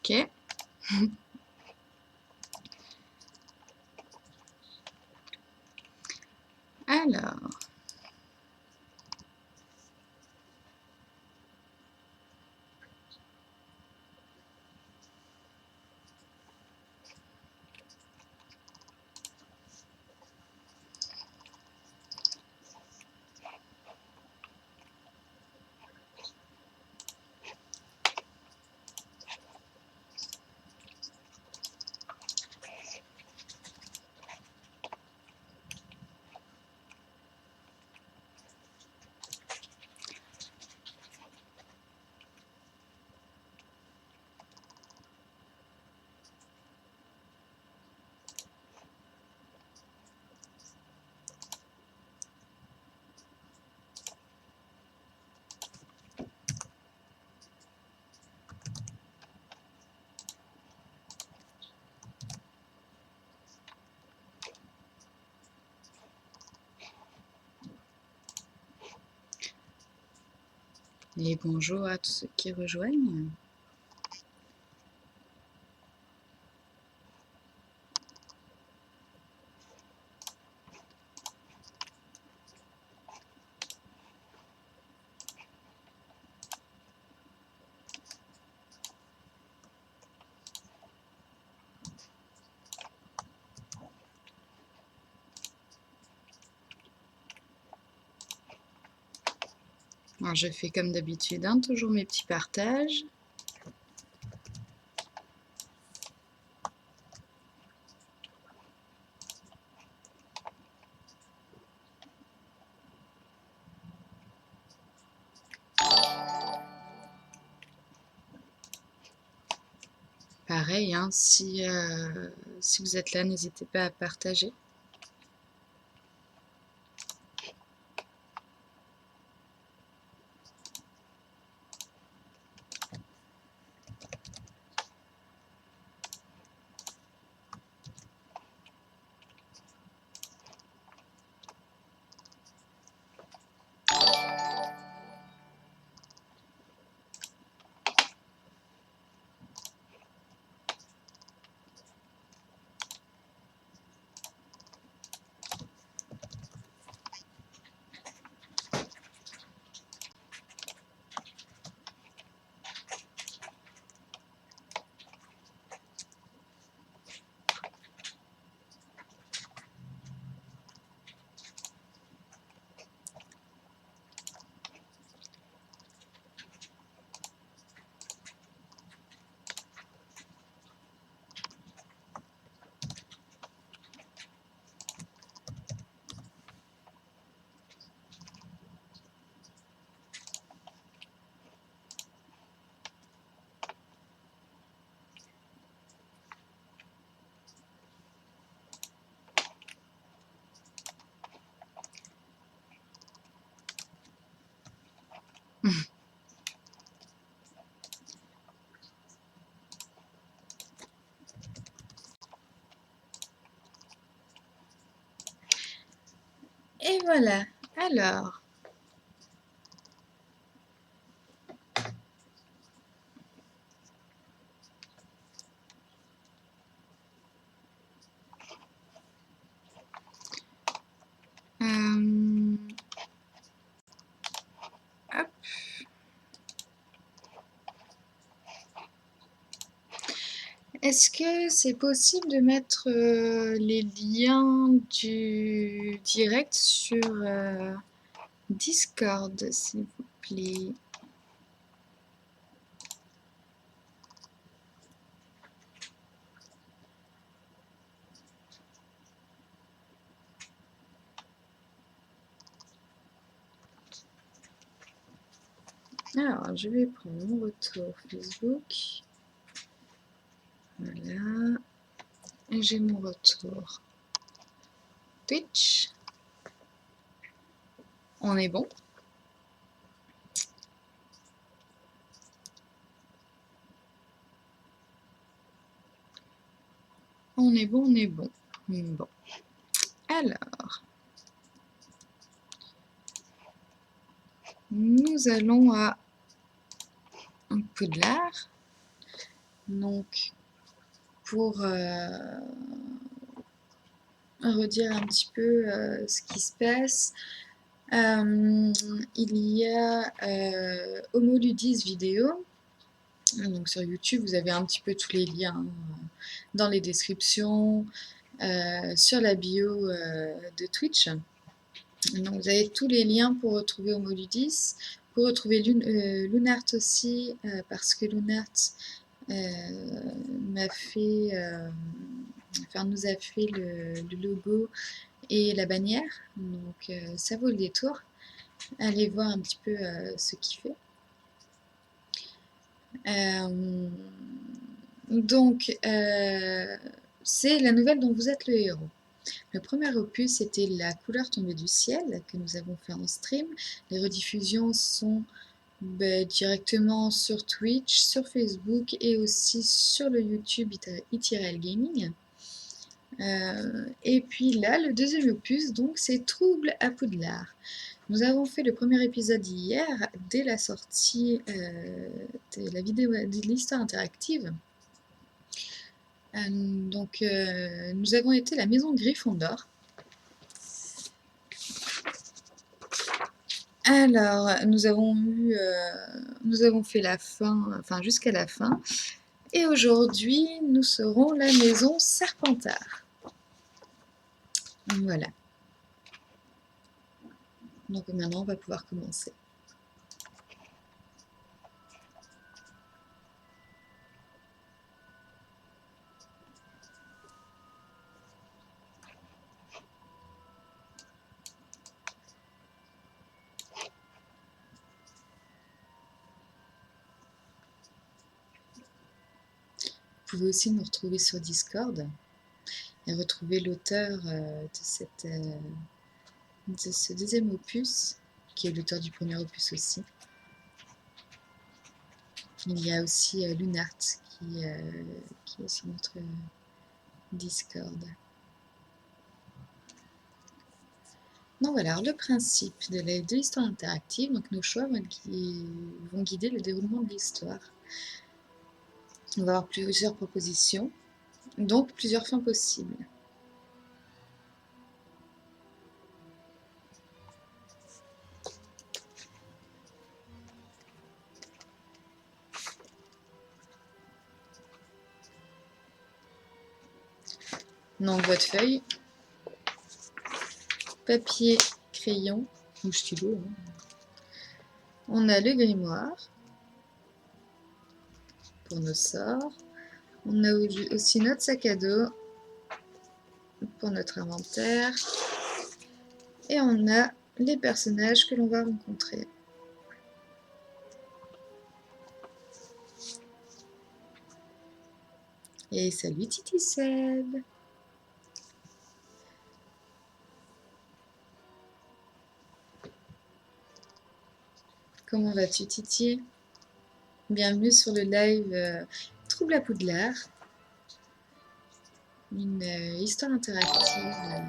Ok. Alors. Et bonjour à tous ceux qui rejoignent. Alors, je fais comme d'habitude, hein, toujours mes petits partages. Pareil, hein, si vous êtes là, n'hésitez pas à partager. Et voilà, alors. Hop. Est-ce que c'est possible de mettre les liens du direct sur Discord, s'il vous plaît? Alors, je vais prendre mon retour Facebook. Voilà. Et j'ai mon retour Twitch. On est bon. On est bon, on est bon. Bon. Alors. Nous allons à Poudlard. Donc, pour redire un petit peu ce qui se passe, il y a Homoludis vidéo. Donc sur YouTube, vous avez un petit peu tous les liens dans les descriptions, sur la bio de Twitch. Donc vous avez tous les liens pour retrouver Homoludis, pour retrouver Lunart aussi, parce que Lunart m'a fait, enfin nous a fait le logo et la bannière, donc ça vaut le détour. Allez voir un petit peu ce qu'il fait. Donc, c'est la nouvelle dont vous êtes le héros. Le premier opus était La couleur tombée du ciel, que nous avons fait en stream. Les rediffusions sont directement sur Twitch, sur Facebook et aussi sur le YouTube ITRL Gaming. Et puis là, le deuxième opus, donc, c'est Trouble à Poudlard. Nous avons fait le premier épisode hier, dès la sortie de la vidéo de l'histoire interactive. Donc, nous avons été à la maison Gryffondor. Alors, nous avons fait la fin, enfin jusqu'à la fin. Et aujourd'hui, nous serons la maison Serpentard. Voilà. Donc maintenant, on va pouvoir commencer. Vous pouvez aussi nous retrouver sur Discord et retrouver l'auteur de ce deuxième opus, qui est l'auteur du premier opus aussi. Il y a aussi Lunart qui est sur notre Discord. Donc voilà, alors le principe de l'histoire interactive, donc nos choix vont guider le déroulement de l'histoire. On va avoir plusieurs propositions, donc plusieurs fins possibles. Donc votre feuille, papier, crayon ou stylo. On a le grimoire pour nos sorts. On a aussi notre sac à dos pour notre inventaire. Et on a les personnages que l'on va rencontrer. Et salut Titi Seb! Comment vas-tu Titi? Bienvenue sur le live Trouble à Poudlard. Une histoire interactive.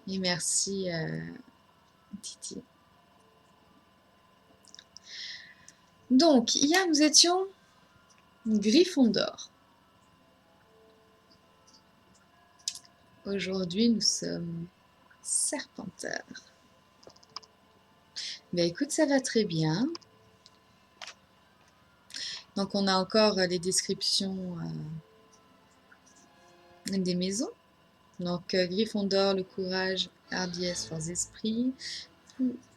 Et merci Titi. Donc, hier nous étions Gryffondor. Aujourd'hui nous sommes Serpentard. Ben écoute, ça va très bien. Donc on a encore les descriptions des maisons. Donc Gryffondor, le courage, hardiesse, force d'esprit.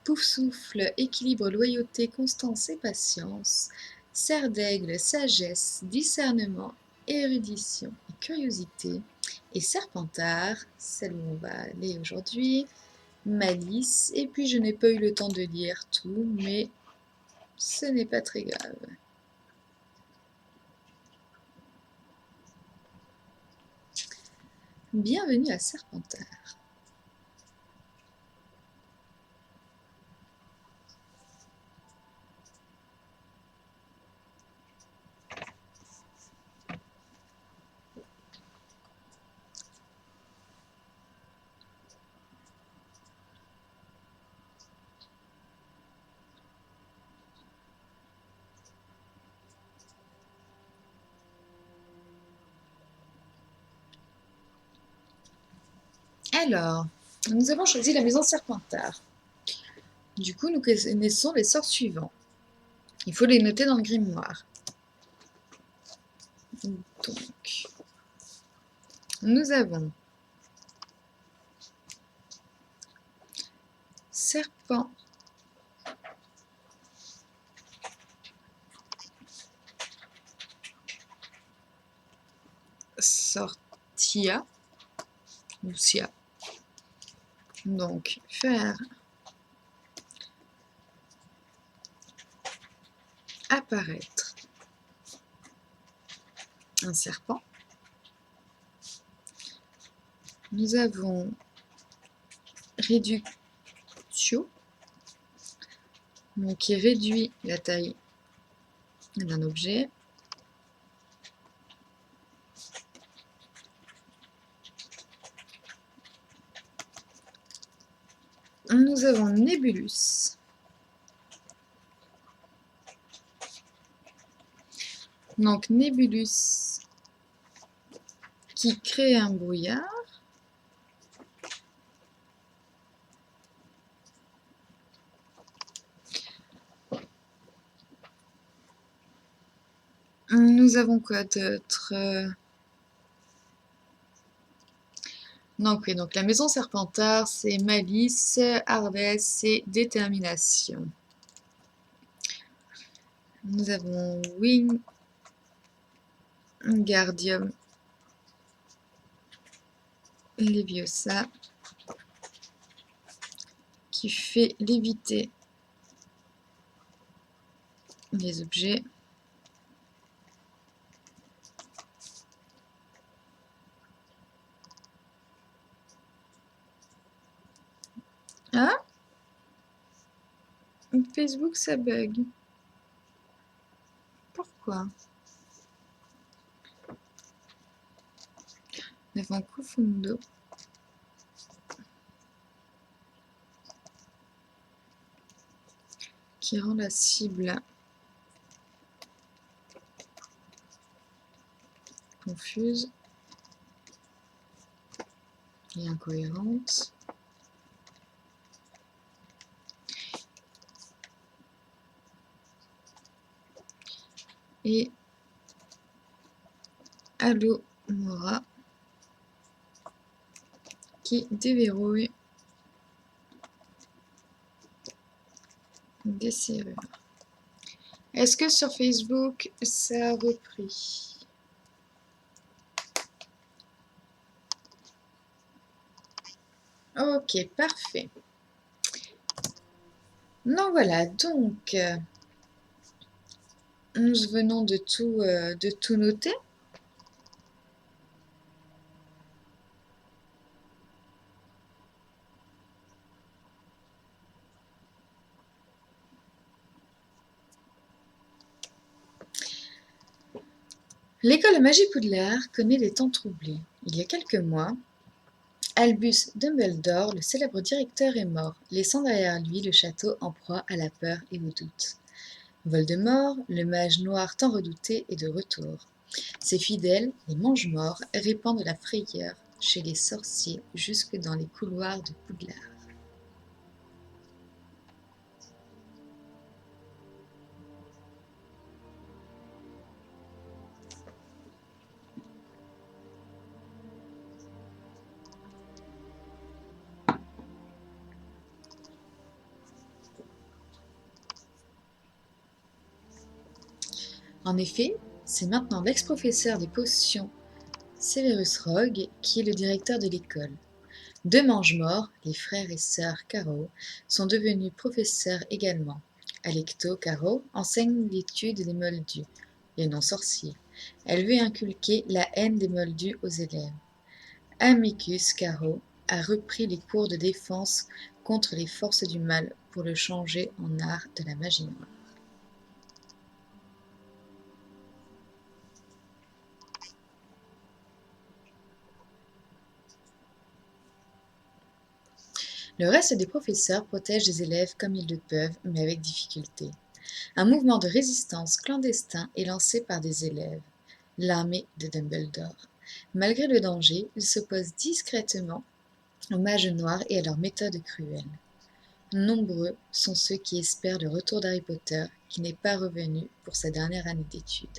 Poufsouffle, équilibre, loyauté, constance et patience. Serre d'aigle, sagesse, discernement, érudition et curiosité. Et Serpentard, celle où on va aller aujourd'hui, malice. Et puis je n'ai pas eu le temps de lire tout, mais ce n'est pas très grave. Bienvenue à Serpentard. Alors, nous avons choisi la maison Serpentard. Du coup, nous connaissons les sorts suivants. Il faut les noter dans le grimoire. Donc, nous avons Serpent, Sortia, Lucia. Donc, faire apparaître un serpent. Nous avons Reductio, donc qui réduit la taille d'un objet. Nous avons Nebulus, donc Nebulus qui crée un brouillard. Nous avons quoi d'autre? Donc oui, donc la maison Serpentard, c'est malice, hardiesse et détermination. Nous avons Wingardium Leviosa qui fait léviter les objets. Ah, Facebook ça bug. Pourquoi? Nous avons Kufundo. Qui rend la cible confuse et incohérente. Et Alomora qui déverrouille des serrures. Est-ce que sur Facebook ça a repris? Ok, parfait. Non, voilà, donc nous venons de tout noter. L'école de magie Poudlard connaît des temps troublés. Il y a quelques mois, Albus Dumbledore, le célèbre directeur, est mort, laissant derrière lui le château en proie à la peur et au doute. Voldemort, le mage noir tant redouté, est de retour. Ses fidèles, les Mange-Morts, répandent la frayeur chez les sorciers jusque dans les couloirs de Poudlard. En effet, c'est maintenant l'ex-professeur des potions Severus Rogue qui est le directeur de l'école. Deux Mange-Morts, les frères et sœurs Carrow, sont devenus professeurs également. Alecto Carrow enseigne l'étude des Moldus, les non-sorciers. Elle veut inculquer la haine des Moldus aux élèves. Amicus Carrow a repris les cours de défense contre les forces du mal pour le changer en art de la magie noire. Le reste des professeurs protègent les élèves comme ils le peuvent, mais avec difficulté. Un mouvement de résistance clandestin est lancé par des élèves, l'armée de Dumbledore. Malgré le danger, ils s'opposent discrètement aux mages noirs et à leurs méthodes cruelles. Nombreux sont ceux qui espèrent le retour d'Harry Potter, qui n'est pas revenu pour sa dernière année d'études.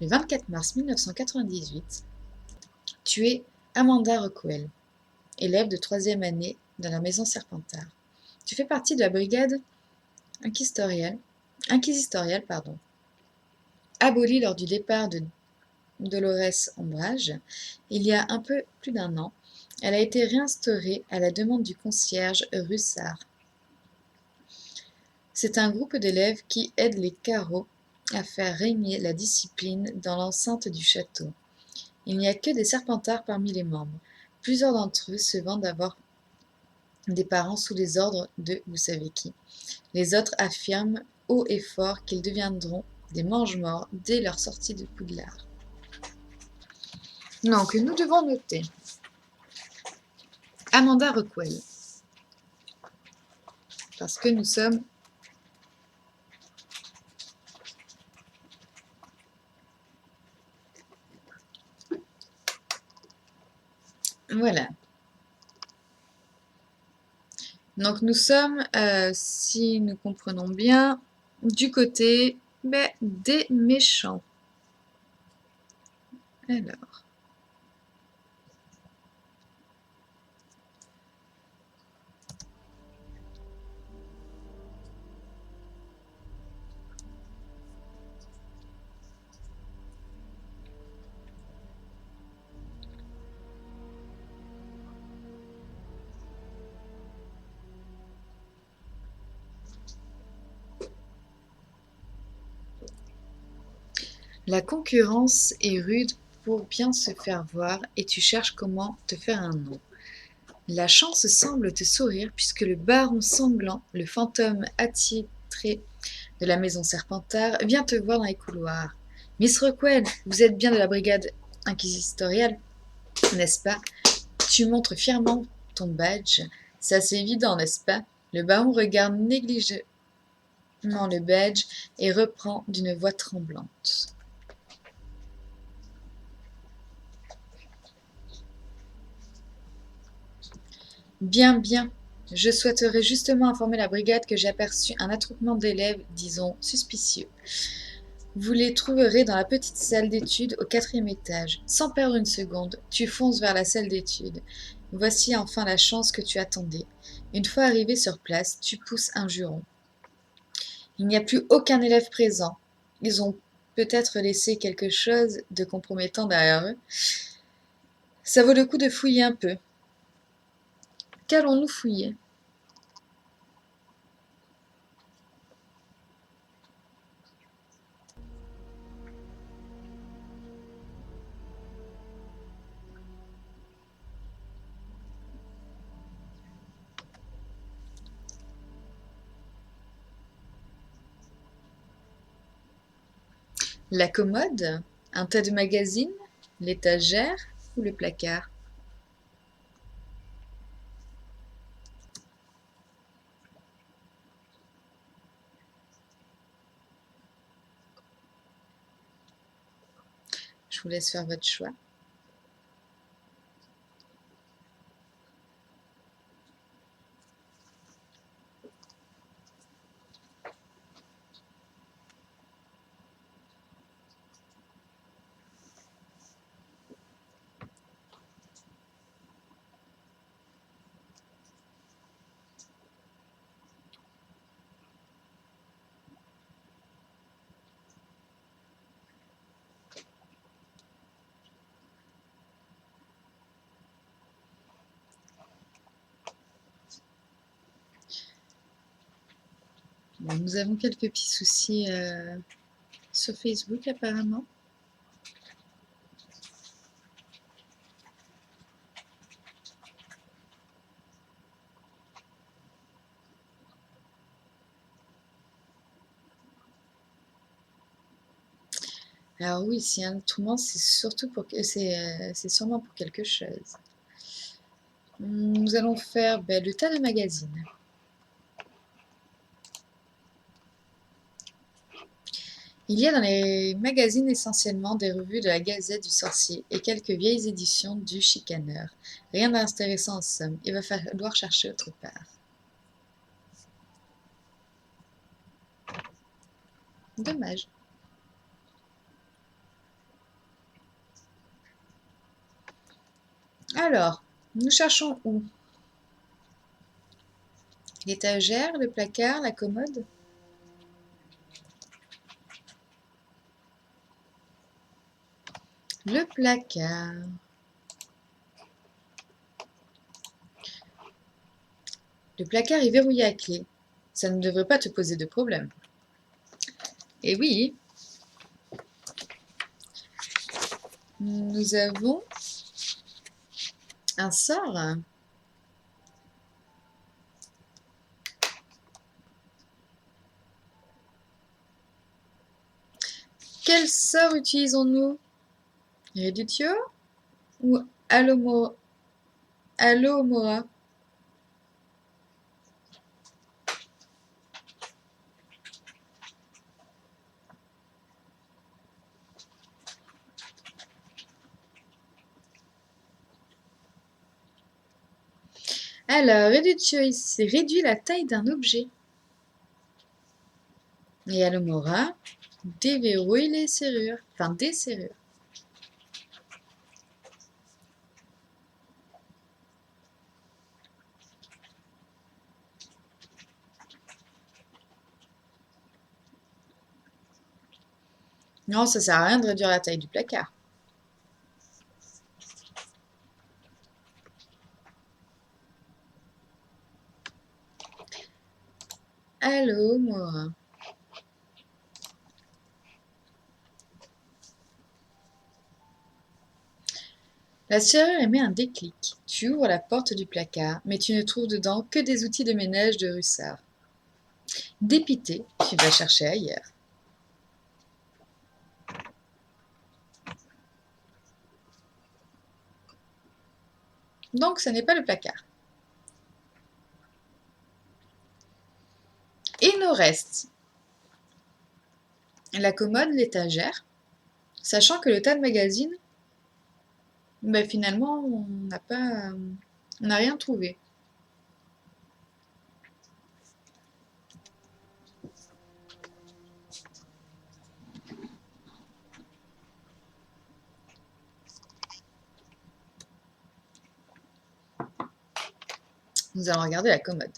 Le 24 mars 1998, tu es Amanda Rockwell, élève de 3e année dans la maison Serpentard. Tu fais partie de la brigade inquisitoriale, abolie lors du départ de Dolores Umbridge il y a un peu plus d'un an. Elle a été réinstaurée à la demande du concierge Russard. C'est un groupe d'élèves qui aide les Carreaux à faire régner la discipline dans l'enceinte du château. Il n'y a que des Serpentards parmi les membres. Plusieurs d'entre eux se vantent d'avoir des parents sous les ordres de vous savez qui. Les autres affirment haut et fort qu'ils deviendront des mange-morts dès leur sortie de Poudlard. Donc, nous devons noter Amanda Rockwell, parce que nous sommes voilà. Donc nous sommes, si nous comprenons bien, du côté des méchants. Alors. La concurrence est rude pour bien se faire voir et tu cherches comment te faire un nom. La chance semble te sourire puisque le baron sanglant, le fantôme attitré de la maison Serpentard, vient te voir dans les couloirs. Miss Rockwell, vous êtes bien de la brigade inquisitoriale, n'est-ce pas? Tu montres fièrement ton badge. C'est assez évident, n'est-ce pas? Le baron regarde négligemment le badge et reprend d'une voix tremblante. Bien, bien. Je souhaiterais justement informer la brigade que j'ai aperçu un attroupement d'élèves, disons, suspicieux. Vous les trouverez dans la petite salle d'études au 4e étage. Sans perdre une seconde, tu fonces vers la salle d'études. Voici enfin la chance que tu attendais. Une fois arrivé sur place, tu pousses un juron. Il n'y a plus aucun élève présent. Ils ont peut-être laissé quelque chose de compromettant derrière eux. Ça vaut le coup de fouiller un peu. Qu'allons-nous fouiller ? La commode, un tas de magazines, l'étagère ou le placard ? Je vous laisse faire votre choix. Bon, nous avons quelques petits soucis sur Facebook apparemment. Alors oui, s'il y a un tourment, c'est surtout pour que c'est sûrement pour quelque chose. Nous allons faire le tas de magazines. Il y a dans les magazines essentiellement des revues de la Gazette du Sorcier et quelques vieilles éditions du Chicaneur. Rien d'intéressant en somme, il va falloir chercher autre part. Dommage. Alors, nous cherchons où? L'étagère, le placard, la commode? Le placard. Le placard est verrouillé à clé. Ça ne devrait pas te poser de problème. Et oui, nous avons un sort. Quel sort utilisons-nous? Reductio ou Alohomora? Alors, Reductio ici réduit la taille d'un objet. Et Alohomora déverrouille les serrures, enfin des serrures. Non, ça sert à rien de réduire la taille du placard. Alohomora. La serrure émet un déclic. Tu ouvres la porte du placard, mais tu ne trouves dedans que des outils de ménage de Russard. Dépité, tu vas chercher ailleurs. Donc, ce n'est pas le placard. Et il nous reste la commode, l'étagère, sachant que le tas de magazines, finalement, on n'a rien trouvé. Nous allons regarder la commode.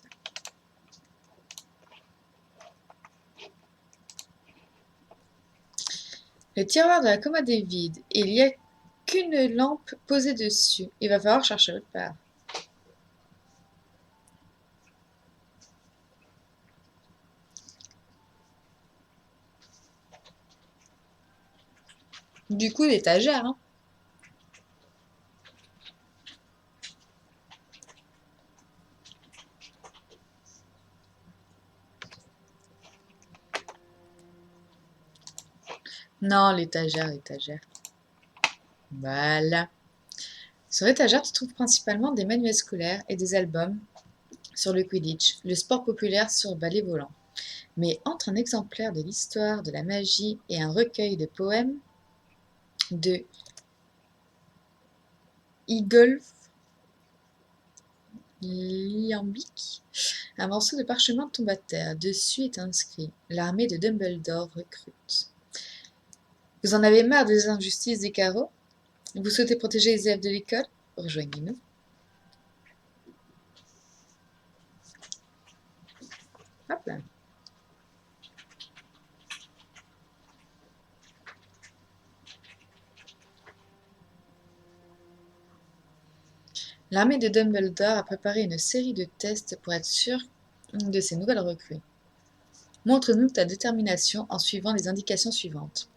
Le tiroir de la commode est vide et il n'y a qu'une lampe posée dessus. Il va falloir chercher autre part. Du coup, l'étagère, hein. Non, l'étagère. Voilà. Sur l'étagère, tu trouves principalement des manuels scolaires et des albums sur le Quidditch, le sport populaire sur balai volant. Mais entre un exemplaire de l'histoire de la magie et un recueil de poèmes de Igolf Liambic, un morceau de parchemin tombe à terre. Dessus est inscrit: L'armée de Dumbledore recrute. Vous en avez marre des injustices des carreaux? Vous souhaitez protéger les élèves de l'école? Rejoignez-nous. Hop là. L'armée de Dumbledore a préparé une série de tests pour être sûr de ces nouvelles recrues. Montre-nous ta détermination en suivant les indications suivantes.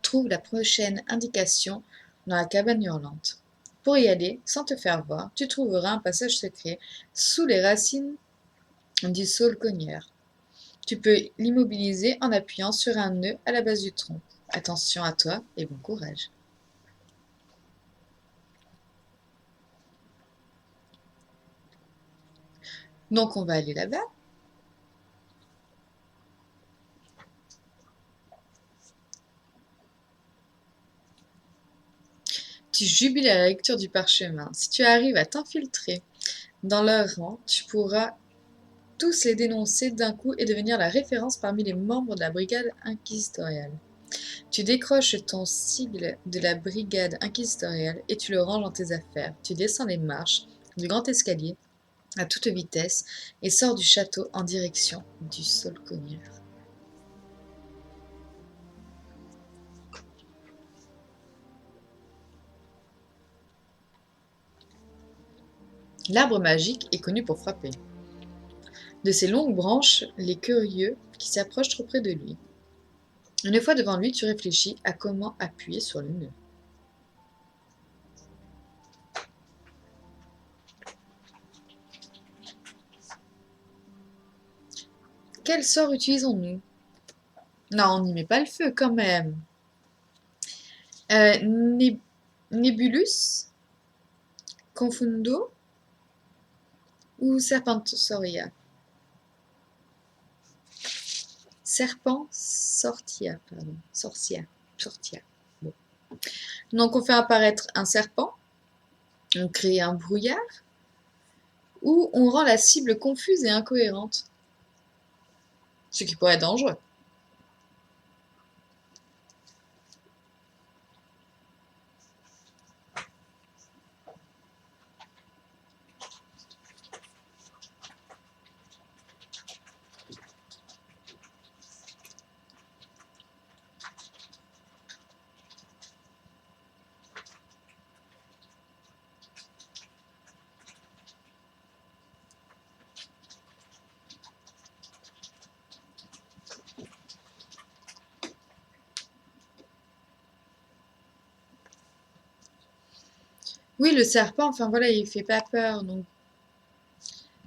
Trouve la prochaine indication dans la cabane hurlante. Pour y aller, sans te faire voir, tu trouveras un passage secret sous les racines du saule cogneur. Tu peux l'immobiliser en appuyant sur un nœud à la base du tronc. Attention à toi et bon courage. Donc on va aller là-bas. Tu jubiles à la lecture du parchemin. Si tu arrives à t'infiltrer dans leur rang, tu pourras tous les dénoncer d'un coup et devenir la référence parmi les membres de la brigade inquisitoriale. Tu décroches ton sigle de la brigade inquisitoriale et tu le ranges dans tes affaires. Tu descends les marches du grand escalier à toute vitesse et sors du château en direction du Solcogneur. L'arbre magique est connu pour frapper. De ses longues branches, les curieux qui s'approchent trop près de lui. Une fois devant lui, tu réfléchis à comment appuyer sur le nœud. Quel sort utilisons-nous? Non, on n'y met pas le feu quand même. Nebulus, Confundo ou Serpentoria? Serpent pardon. Sortia. Bon. Donc on fait apparaître un serpent, on crée un brouillard, ou on rend la cible confuse et incohérente. Ce qui pourrait être dangereux. Oui, le serpent, enfin voilà, il fait pas peur. Donc,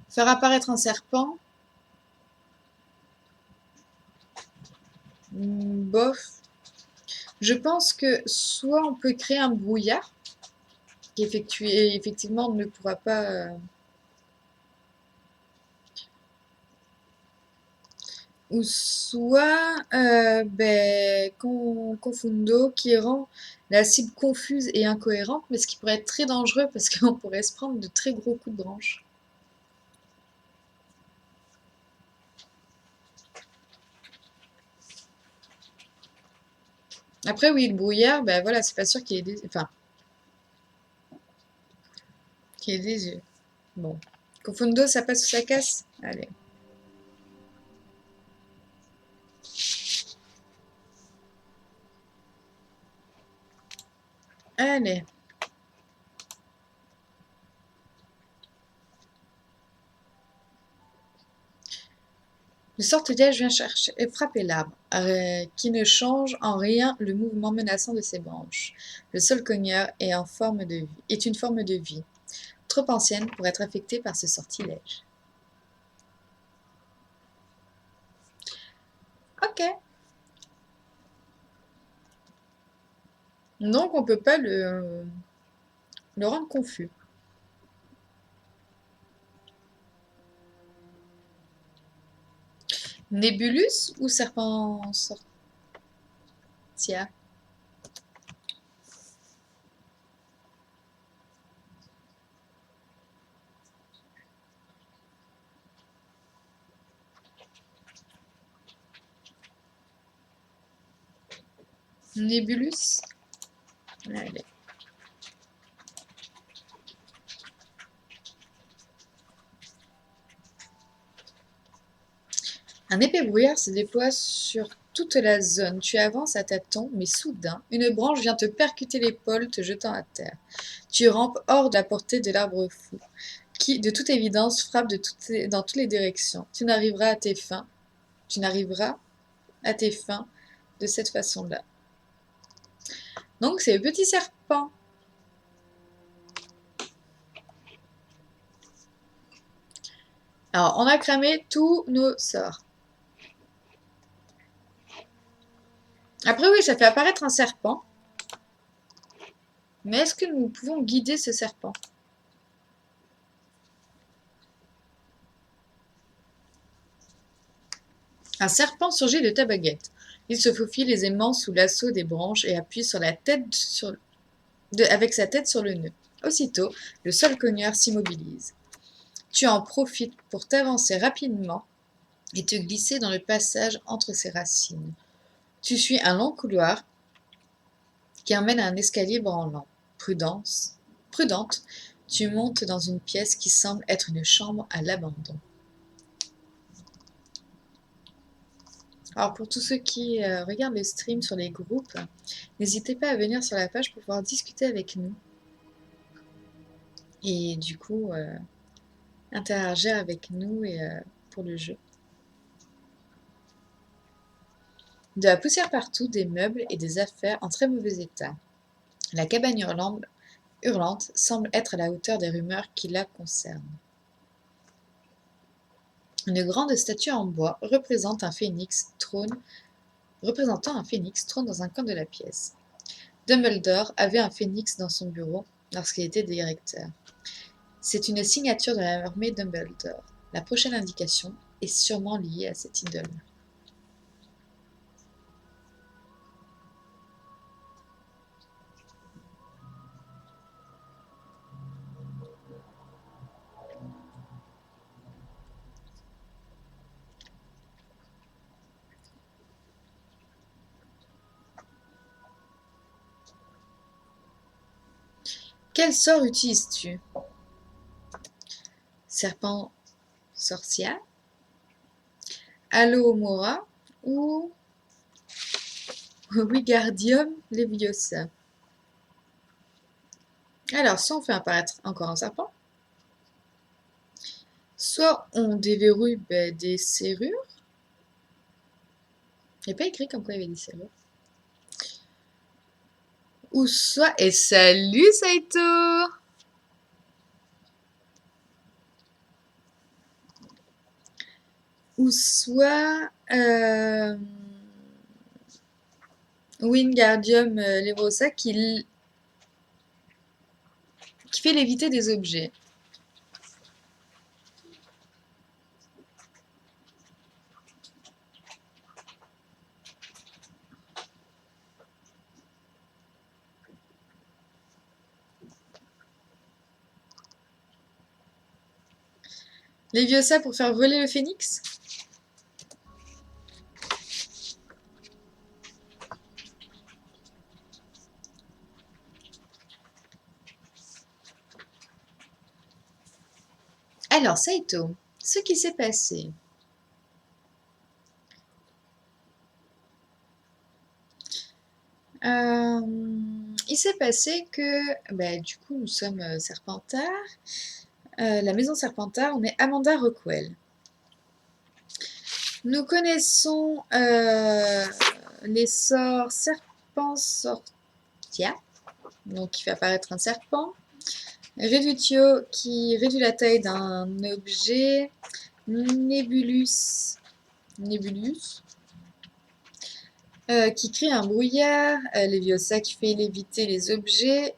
faire apparaître un serpent, bof. Je pense que soit on peut créer un brouillard, qui effectivement ne pourra pas. Ou soit Confundo qui rend la cible confuse et incohérente, mais ce qui pourrait être très dangereux parce qu'on pourrait se prendre de très gros coups de branche. Après, oui, le brouillard, ben voilà, c'est pas sûr qu'il y ait des. Enfin, qu'il y ait des yeux. Bon. Confundo, ça passe ou ça casse? Allez. Allez. Le sortilège vient chercher et frapper l'arbre, qui ne change en rien le mouvement menaçant de ses branches. Le sol cogneur est une forme de vie, trop ancienne pour être affectée par ce sortilège. Ok. Donc on peut pas le rendre confus. Nébulus ou serpent sortia? Nébulus? Allez. Un épais brouillard se déploie sur toute la zone. Tu avances à tâtons, mais soudain, une branche vient te percuter l'épaule, te jetant à terre. Tu rampes hors de la portée de l'arbre fou, qui, de toute évidence, frappe dans toutes les directions. Tu n'arriveras à tes fins de cette façon-là. Donc, c'est le petit serpent. Alors, on a cramé tous nos sorts. Après, oui, ça fait apparaître un serpent. Mais est-ce que nous pouvons guider ce serpent? Un serpent surgit de ta baguette. Il se faufile aisément sous l'assaut des branches et appuie sur la tête avec sa tête sur le nœud. Aussitôt, le sol cogneur s'immobilise. Tu en profites pour t'avancer rapidement et te glisser dans le passage entre ses racines. Tu suis un long couloir qui emmène à un escalier branlant. Prudente, tu montes dans une pièce qui semble être une chambre à l'abandon. Alors pour tous ceux qui regardent le stream sur les groupes, n'hésitez pas à venir sur la page pour pouvoir discuter avec nous. Et du coup, interagir avec nous et, pour le jeu. De la poussière partout, des meubles et des affaires en très mauvais état. La cabane hurlante semble être à la hauteur des rumeurs qui la concernent. Une grande statue en bois représentant un phénix trône dans un coin de la pièce. Dumbledore avait un phénix dans son bureau lorsqu'il était directeur. C'est une signature de l'armée Dumbledore. La prochaine indication est sûrement liée à cette idole. Quel sort utilises-tu? Serpent sorcière, Alohomora ou Wingardium Leviosa? Alors, soit on fait apparaître encore un serpent, soit on déverrouille des serrures. Il n'y a pas écrit comme quoi il y avait des serrures. Ou soit... Et salut Saito! Ou soit... Wingardium Leviosa qui fait léviter des objets. Leviosa pour faire voler le phénix? Alors, Saito, ce qui s'est passé. Il s'est passé que, du coup, nous sommes Serpentard. La maison Serpentard, on est Amanda Rockwell. Nous connaissons les sorts Serpent Sortia, donc qui fait apparaître un serpent. Redutio, qui réduit la taille d'un objet. Nebulus, qui crée un brouillard. Leviosa, qui fait léviter les objets.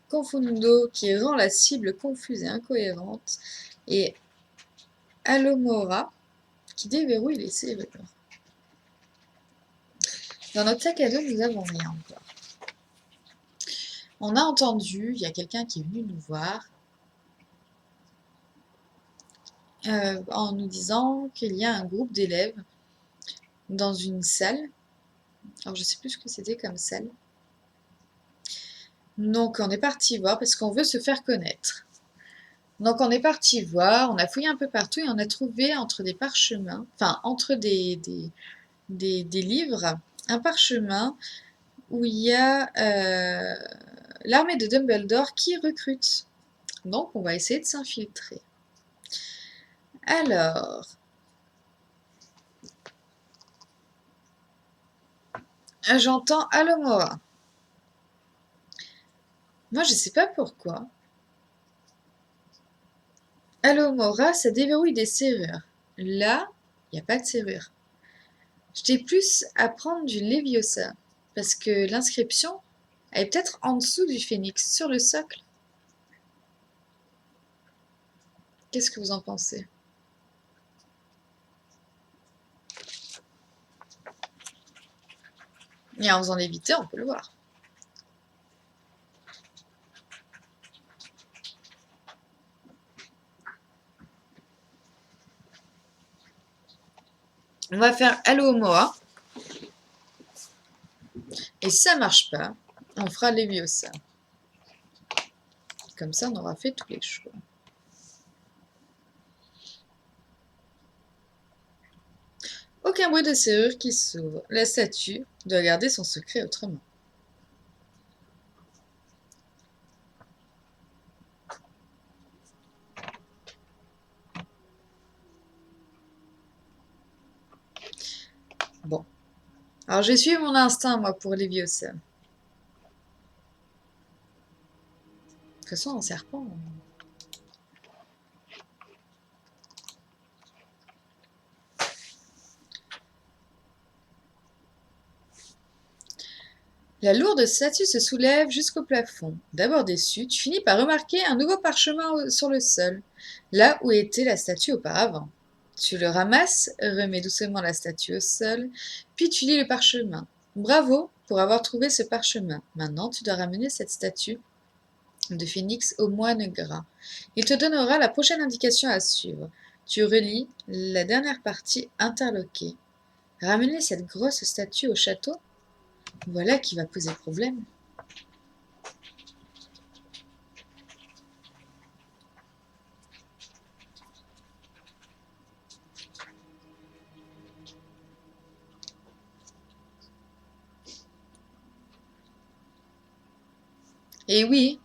Confundo, qui rend la cible confuse et incohérente. Et Alohomora, qui déverrouille les serrures. Dans notre sac à dos, nous n'avons rien encore. On a entendu, il y a quelqu'un qui est venu nous voir en nous disant qu'il y a un groupe d'élèves dans une salle. Alors je sais plus ce que c'était comme salle. Donc on est parti voir parce qu'on veut se faire connaître. Donc on est parti voir, on a fouillé un peu partout et on a trouvé entre des parchemins, enfin entre des livres, un parchemin où il y a l'armée de Dumbledore qui recrute. Donc on va essayer de s'infiltrer. Alors, j'entends Alohomora. Moi je sais pas pourquoi. Alohomora, ça déverrouille des serrures. Là, il n'y a pas de serrure. J'étais plus à prendre du Leviosa. Parce que l'inscription, elle est peut-être en dessous du phénix, sur le socle. Qu'est-ce que vous en pensez? Et en faisant léviter, on peut le voir. On va faire Alohomora. Et si ça marche pas, on fera Leviosa. Comme ça, on aura fait tous les choix. Aucun bruit de serrure qui s'ouvre. La statue doit garder son secret autrement. Bon. Alors, j'ai suivi mon instinct, moi, pour Leviosa. De toute façon, un serpent... La lourde statue se soulève jusqu'au plafond. D'abord déçu, tu finis par remarquer un nouveau parchemin sur le sol, là où était la statue auparavant. Tu le ramasses, remets doucement la statue au sol, puis tu lis le parchemin. Bravo pour avoir trouvé ce parchemin. Maintenant, tu dois ramener cette statue de phénix au moine gras. Il te donnera la prochaine indication à suivre. Tu relis la dernière partie interloquée. Ramener cette grosse statue au château? Voilà qui va poser problème. Et oui,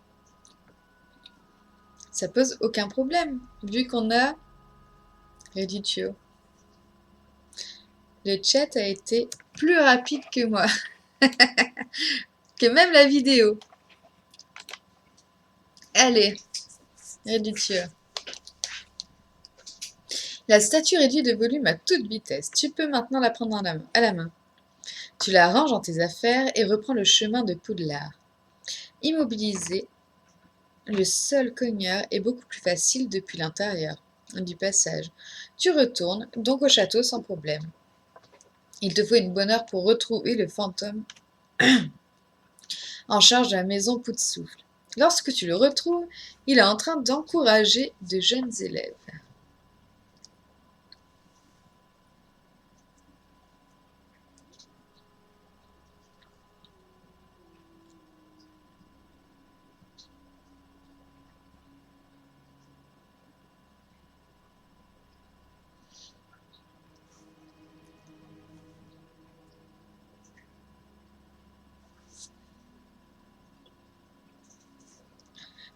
ça pose aucun problème, vu qu'on a Redditio. Le chat a été plus rapide que moi, que même la vidéo. Allez, Redditio. La statue réduit de volume à toute vitesse. Tu peux maintenant la prendre à la main. Tu la ranges dans tes affaires et reprends le chemin de Poudlard. Immobilisé, le seul cogneur est beaucoup plus facile depuis l'intérieur du passage. Tu retournes donc au château sans problème. Il te faut une bonne heure pour retrouver le fantôme en charge de la maison Pout-Souffle. Lorsque tu le retrouves, il est en train d'encourager de jeunes élèves.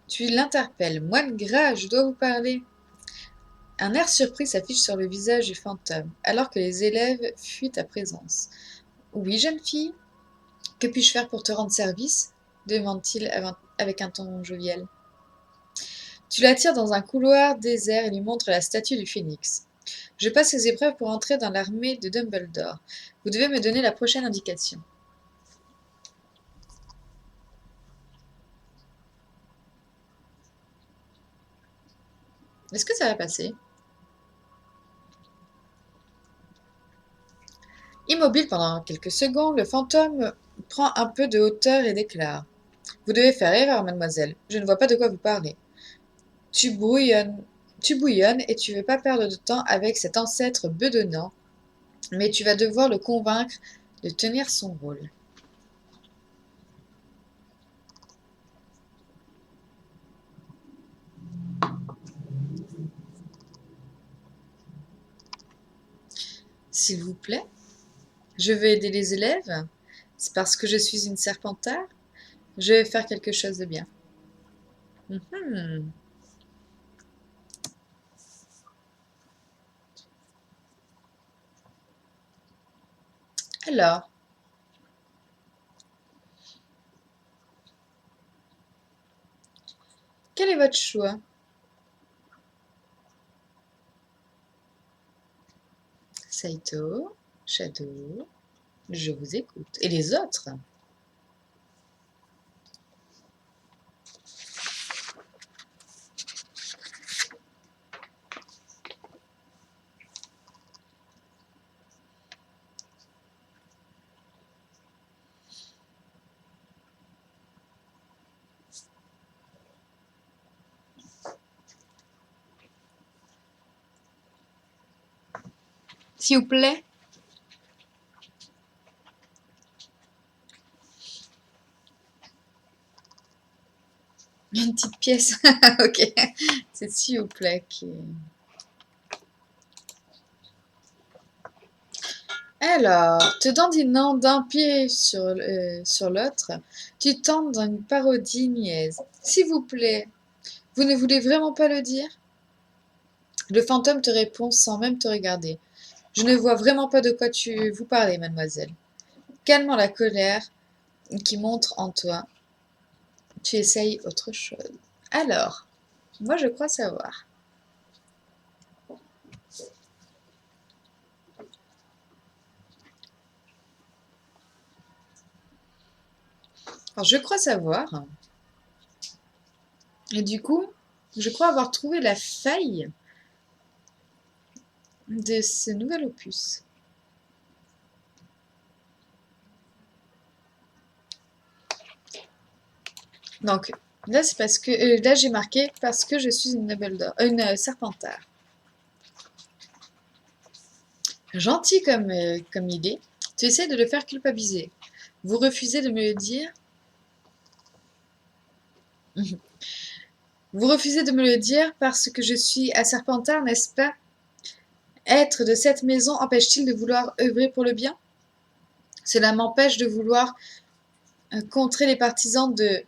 Tu l'interpelles. Moine gras, je dois vous parler. Un air surpris s'affiche sur le visage du fantôme, alors que les élèves fuient ta présence. Oui, jeune fille, que puis-je faire pour te rendre service demande-t-il avec un ton jovial. Tu l'attires dans un couloir désert et lui montres la statue du phénix. Je passe les épreuves pour entrer dans l'armée de Dumbledore. Vous devez me donner la prochaine indication. Est-ce que ça va passer? Immobile pendant quelques secondes, le fantôme prend un peu de hauteur et déclare. Vous devez faire erreur, mademoiselle. Je ne vois pas de quoi vous parlez. Tu bouillonnes, tu bouillonnes et tu veux pas perdre de temps avec cet ancêtre bedonnant, mais tu vas devoir le convaincre de tenir son rôle. S'il vous plaît, je veux aider les élèves. C'est parce que je suis une serpentard. Je vais faire quelque chose de bien. Mhm. Alors, quel est votre choix? Saito, Shadow, Je vous écoute. Et les autres? S'il vous plaît? Une petite pièce. Ok. C'est s'il vous plaît qui... Alors, te dandinant d'un pied sur l'autre, tu tentes dans une parodie niaise. S'il vous plaît, vous ne voulez vraiment pas le dire? Le fantôme te répond sans même te regarder. Je ne vois vraiment pas de quoi vous parlez, mademoiselle. Calmant la colère qui montre en toi, tu essayes autre chose. Alors, moi je crois savoir. Alors, je crois savoir. Et du coup, je crois avoir trouvé la faille de ce nouvel opus. Donc, là, c'est parce que... là, j'ai marqué parce que je suis une une serpentard. Gentil comme idée, tu essaies de le faire culpabiliser. Vous refusez de me le dire. Vous refusez de me le dire parce que je suis à Serpentard, n'est-ce pas? Être de cette maison empêche-t-il de vouloir œuvrer pour le bien? Cela m'empêche de vouloir contrer les partisans de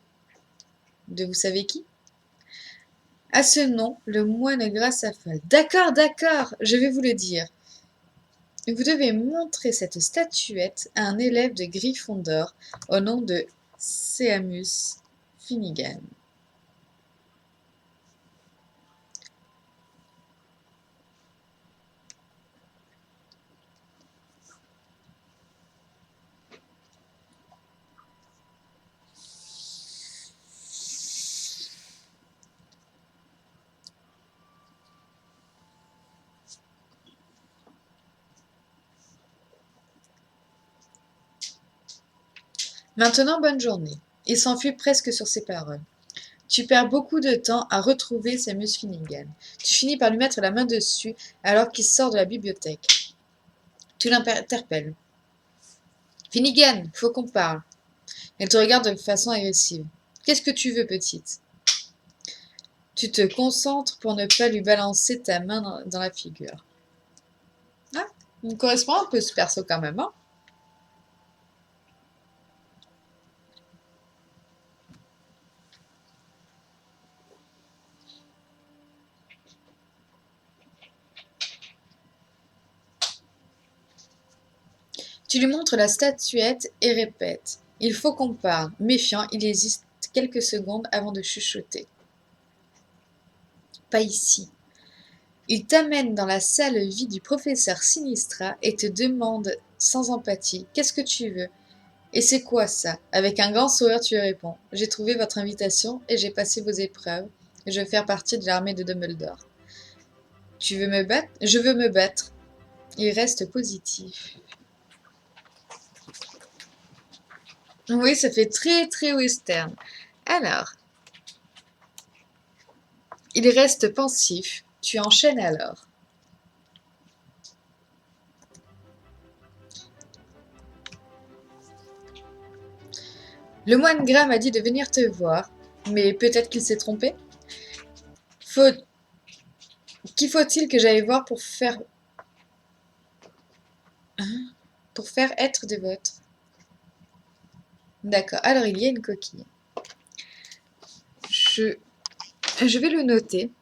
vous savez qui? À ce nom, le moine grâce affole. D'accord, d'accord, je vais vous le dire. Vous devez montrer cette statuette à un élève de Gryffondor au nom de Seamus Finnegan. Maintenant, bonne journée. Il s'enfuit presque sur ces paroles. Tu perds beaucoup de temps à retrouver Seamus Finnegan. Tu finis par lui mettre la main dessus alors qu'il sort de la bibliothèque. Tu l'interpelles. Finnegan, faut qu'on parle. Elle te regarde de façon agressive. Qu'est-ce que tu veux, petite? Tu te concentres pour ne pas lui balancer ta main dans la figure. Ah, il me correspond un peu ce perso quand même, hein? Tu lui montres la statuette et répètes. Il faut qu'on parle. Méfiant, il hésite quelques secondes avant de chuchoter. Pas ici. Il t'amène dans la salle vide du professeur Sinistra et te demande sans empathie: Qu'est-ce que tu veux? Et c'est quoi ça? Avec un grand sourire, tu lui réponds: J'ai trouvé votre invitation et j'ai passé vos épreuves. Je veux faire partie de l'armée de Dumbledore. Tu veux me battre? Je veux me battre. Il reste positif. Oui, ça fait très très western. Alors, il reste pensif. Tu enchaînes alors. Le moine gras m'a dit de venir te voir, mais peut-être qu'il s'est trompé. Faut... Qu'y faut-il que j'aille voir pour faire être des vôtres? D'accord. Alors, il y a une coquille. Je, je vais le noter.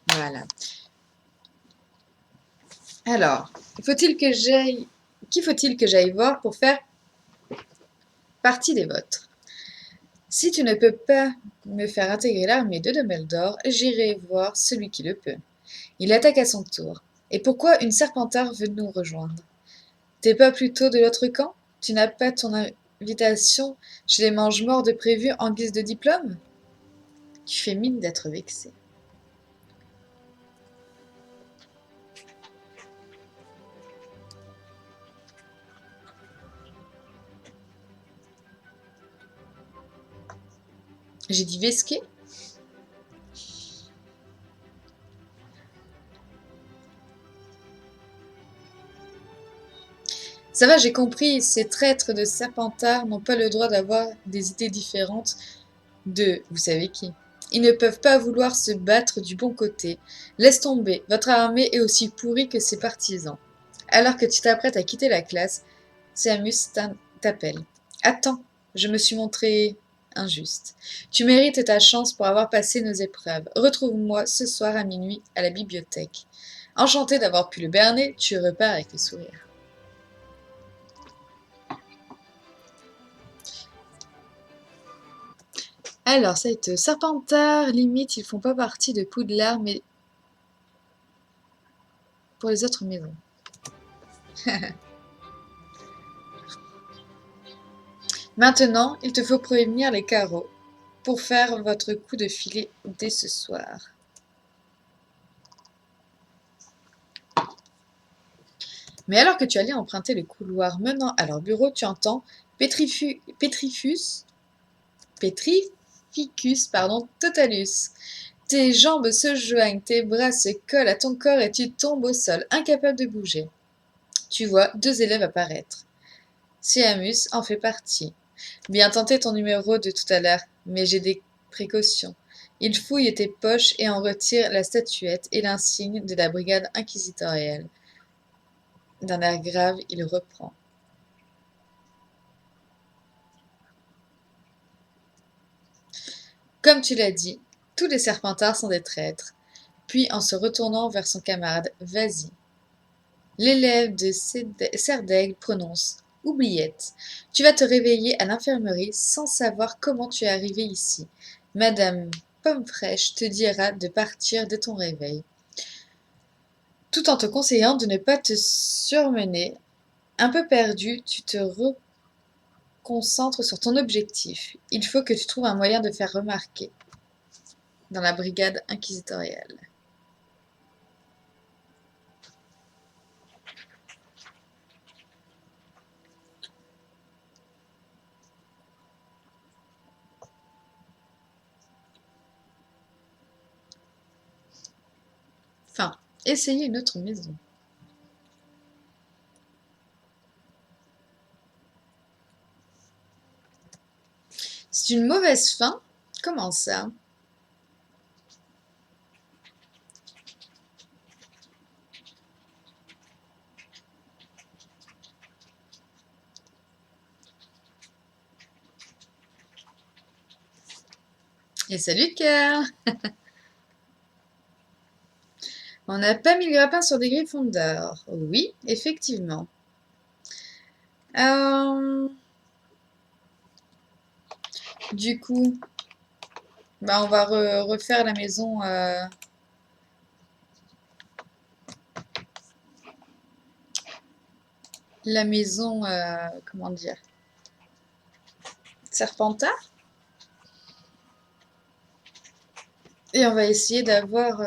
Voilà. Alors, qui faut-il que j'aille voir pour faire partie des vôtres? Si tu ne peux pas me faire intégrer l'armée de Dumbledore, j'irai voir celui qui le peut. Il attaque à son tour. Et pourquoi une Serpentard veut nous rejoindre? T'es pas plutôt de l'autre camp? Tu n'as pas ton invitation chez les mange-morts de prévu en guise de diplôme? Tu fais mine d'être vexé. J'ai dit vesqué? Ça va, j'ai compris, ces traîtres de Serpentard n'ont pas le droit d'avoir des idées différentes de vous savez qui. Ils ne peuvent pas vouloir se battre du bon côté. Laisse tomber, votre armée est aussi pourrie que ses partisans. Alors que tu t'apprêtes à quitter la classe, Seamus t'appelle. Attends, je me suis montré injuste. Tu mérites ta chance pour avoir passé nos épreuves. Retrouve-moi ce soir à minuit à la bibliothèque. Enchanté d'avoir pu le berner, tu repars avec le sourire. Alors, ça va être Serpentard, limite, ils font pas partie de Poudlard, mais pour les autres maisons. Maintenant, il te faut prévenir les carreaux pour faire votre coup de filet dès ce soir. Mais alors que tu allais emprunter le couloir menant à leur bureau, tu entends Petrificus, Totalus. Tes jambes se joignent, tes bras se collent à ton corps et tu tombes au sol, incapable de bouger. Tu vois 2 élèves apparaître. Seamus en fait partie. Bien tenté ton numéro de tout à l'heure, mais j'ai des précautions. Il fouille tes poches et en retire la statuette et l'insigne de la brigade inquisitoriale. D'un air grave, il reprend. Comme tu l'as dit, tous les Serpentards sont des traîtres. Puis, en se retournant vers son camarade, vas-y. L'élève de Serdaigle prononce. Oubliette, tu vas te réveiller à l'infirmerie sans savoir comment tu es arrivé ici. Madame Pomme-Fraîche te dira de partir de ton réveil, tout en te conseillant de ne pas te surmener. Un peu perdu, tu te reconcentres sur ton objectif. Il faut que tu trouves un moyen de faire remarquer dans la brigade inquisitoriale. Enfin, essayez une autre maison. C'est une mauvaise fin? Comment ça? Et salut cœur! On n'a pas mis le grappin sur des griffons d'or. Oui, effectivement. Euh, du coup, bah on va refaire la maison. La maison, comment dire? Serpentard. Et on va essayer d'avoir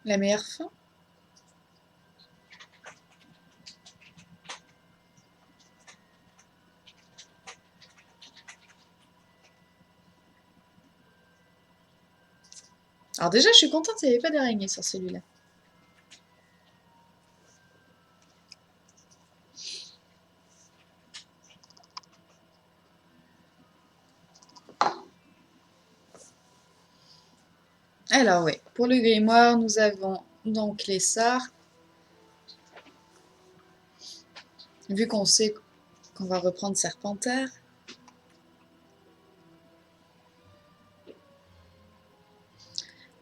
la meilleure fin. Alors déjà, je suis contente qu'il n'y avait pas d'araignée sur celui-là. Alors oui, pour le grimoire, nous avons donc les sorts. Vu qu'on sait qu'on va reprendre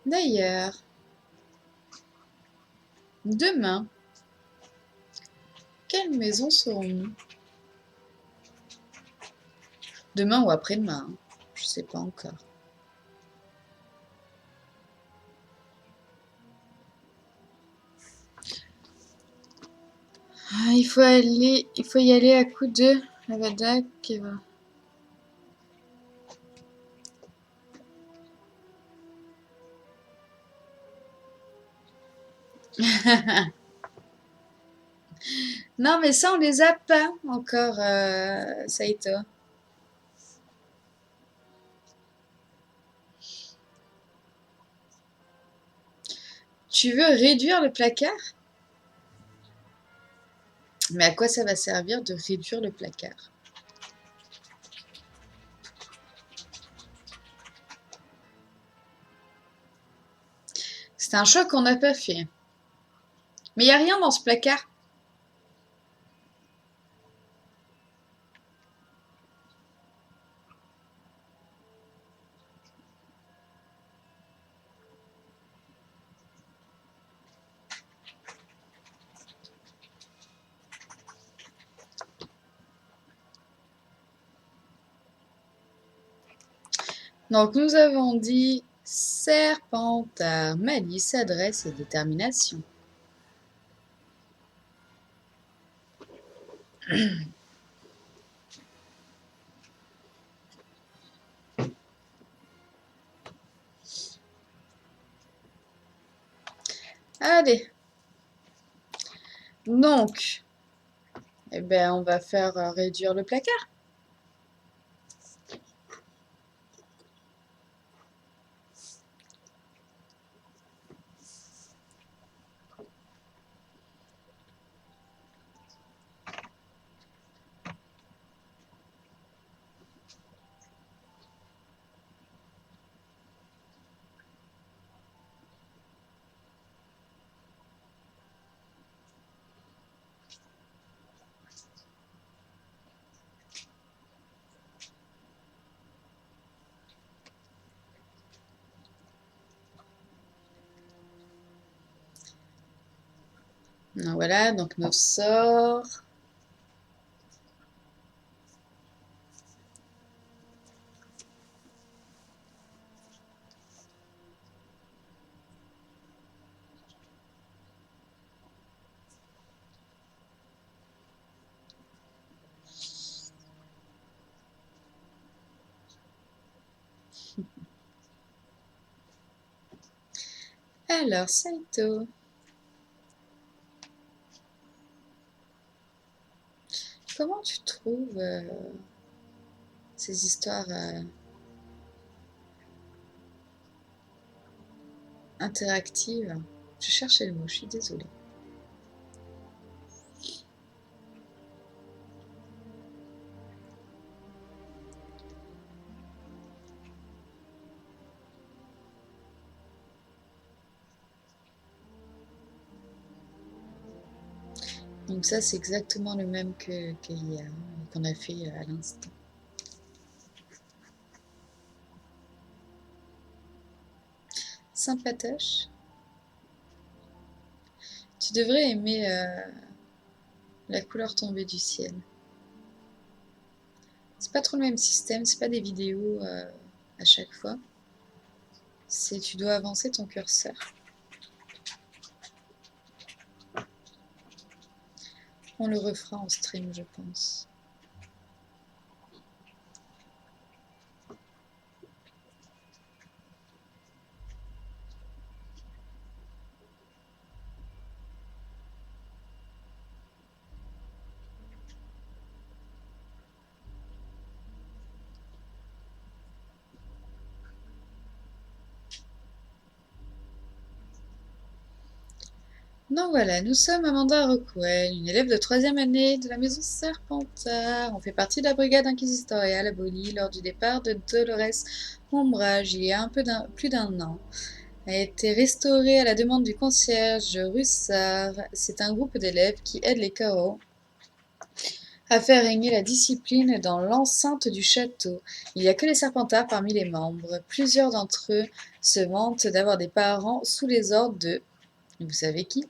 D'ailleurs, demain, quelle maison serons-nous? Demain ou après-demain, hein. Je sais pas encore. Ah, il faut y aller à coup de Avada Kedavra. Non, mais ça, on les a pas encore, Saito. Tu veux réduire le placard? Mais à quoi ça va servir de réduire le placard? C'est un choix qu'on n'a pas fait. Mais il n'y a rien dans ce placard. Donc nous avons dit Serpentard, malice, adresse et détermination. Allez. Donc, eh ben, on va faire réduire le placard. Voilà, donc nos sorts. Alors, Saito. Comment tu trouves ces histoires interactives? Je cherchais le mot, je suis désolée. Donc ça, c'est exactement le même que hier, qu'on a fait à l'instant. Sympatoche. Tu devrais aimer la couleur tombée du ciel. C'est pas trop le même système, c'est pas des vidéos à chaque fois. C'est tu dois avancer ton curseur. On le refera en stream, je pense. Donc voilà, nous sommes Amanda Rockwell, une élève de 3e année de la maison Serpentard. On fait partie de la brigade inquisitoriale abolie lors du départ de Dolores Ombrage il y a plus d'un an. Elle a été restaurée à la demande du concierge Russard. C'est un groupe d'élèves qui aide les Chaos à faire régner la discipline dans l'enceinte du château. Il n'y a que les Serpentards parmi les membres. Plusieurs d'entre eux se vantent d'avoir des parents sous les ordres de... Vous savez qui?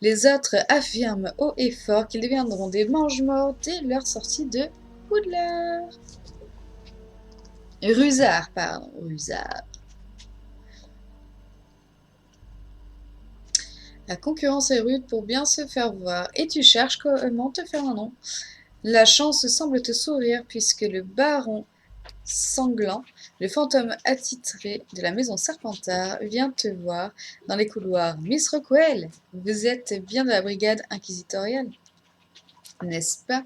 Les autres affirment haut et fort qu'ils deviendront des mange-morts dès leur sortie de Poudlard. Rusard, pardon, Rusard. La concurrence est rude pour bien se faire voir, et tu cherches comment te faire un nom. La chance semble te sourire puisque le baron sanglant, le fantôme attitré de la maison Serpentard, vient te voir dans les couloirs. Miss Rockwell, vous êtes bien de la brigade inquisitoriale, n'est-ce pas?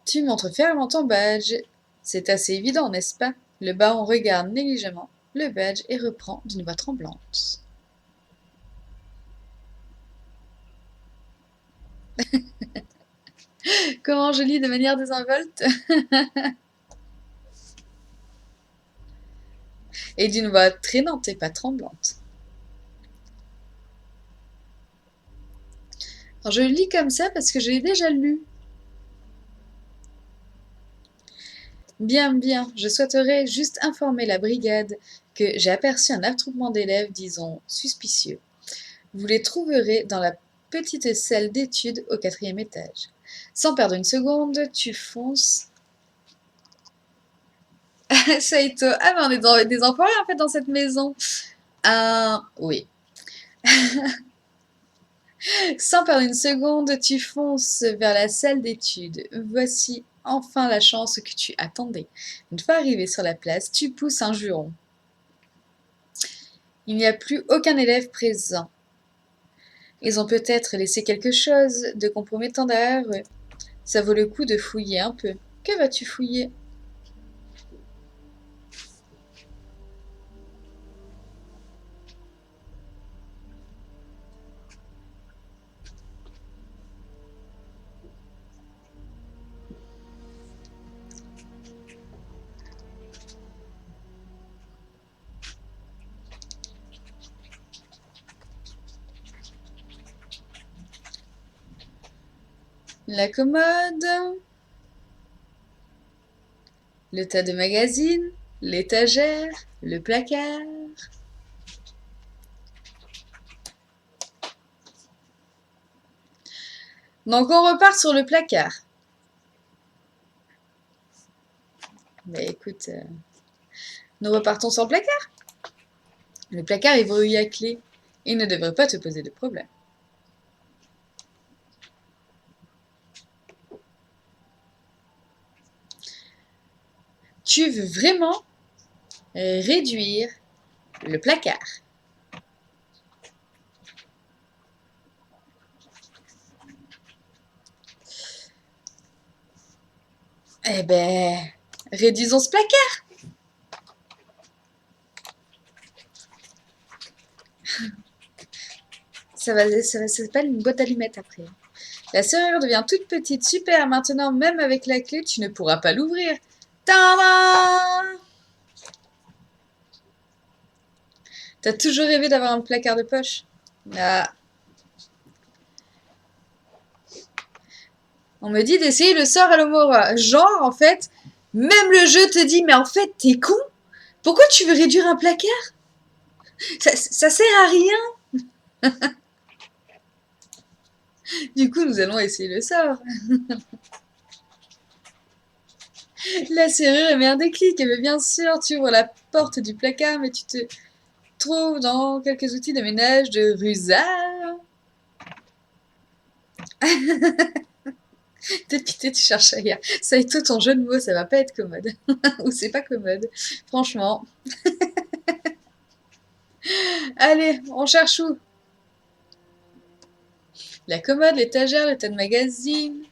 Tu montres fièrement ton badge. C'est assez évident, n'est-ce pas? Le baron regarde négligemment le badge et reprend d'une voix tremblante. Comment je lis de manière désinvolte? Et d'une voix traînante et pas tremblante. Alors je le lis comme ça parce que je l'ai déjà lu. Bien, bien, je souhaiterais juste informer la brigade que j'ai aperçu un attroupement d'élèves, disons, suspicieux. Vous les trouverez dans la petite salle d'études au 4e étage. Sans perdre une seconde, tu fonces... Saito, ah mais on est des enfoirés en fait dans cette maison. Oui. Sans perdre une seconde, tu fonces vers la salle d'études. Voici enfin la chance que tu attendais. Une fois arrivé sur la place, tu pousses un juron. Il n'y a plus aucun élève présent. Ils ont peut-être laissé quelque chose de compromettant derrière eux. Ça vaut le coup de fouiller un peu. Que vas-tu fouiller? La commode, le tas de magazines, l'étagère, le placard. Donc on repart sur le placard. Mais écoute, nous repartons sur le placard. Le placard est verrouillé à clé. Il ne devrait pas te poser de problème. Tu veux vraiment réduire le placard? Eh ben, réduisons ce placard. Ça s'appelle une boîte d'allumettes après. La serrure devient toute petite, super. Maintenant, même avec la clé, tu ne pourras pas l'ouvrir. Tadam! T'as toujours rêvé d'avoir un placard de poche? Ah. On me dit d'essayer le sort à l'Omora. Genre, en fait, même le jeu te dit, mais en fait, t'es con? Pourquoi tu veux réduire un placard? Ça sert à rien. Du coup, nous allons essayer le sort. La serrure émet un déclic. Mais bien sûr, tu ouvres la porte du placard, mais tu te trouves dans quelques outils de ménage de Rusard. Dépité, tu cherches ailleurs. Ça et tout ton jeu de mots, ça va pas être commode. Ou c'est pas commode. Franchement. Allez, on cherche où? La commode, l'étagère, le tas de magazines.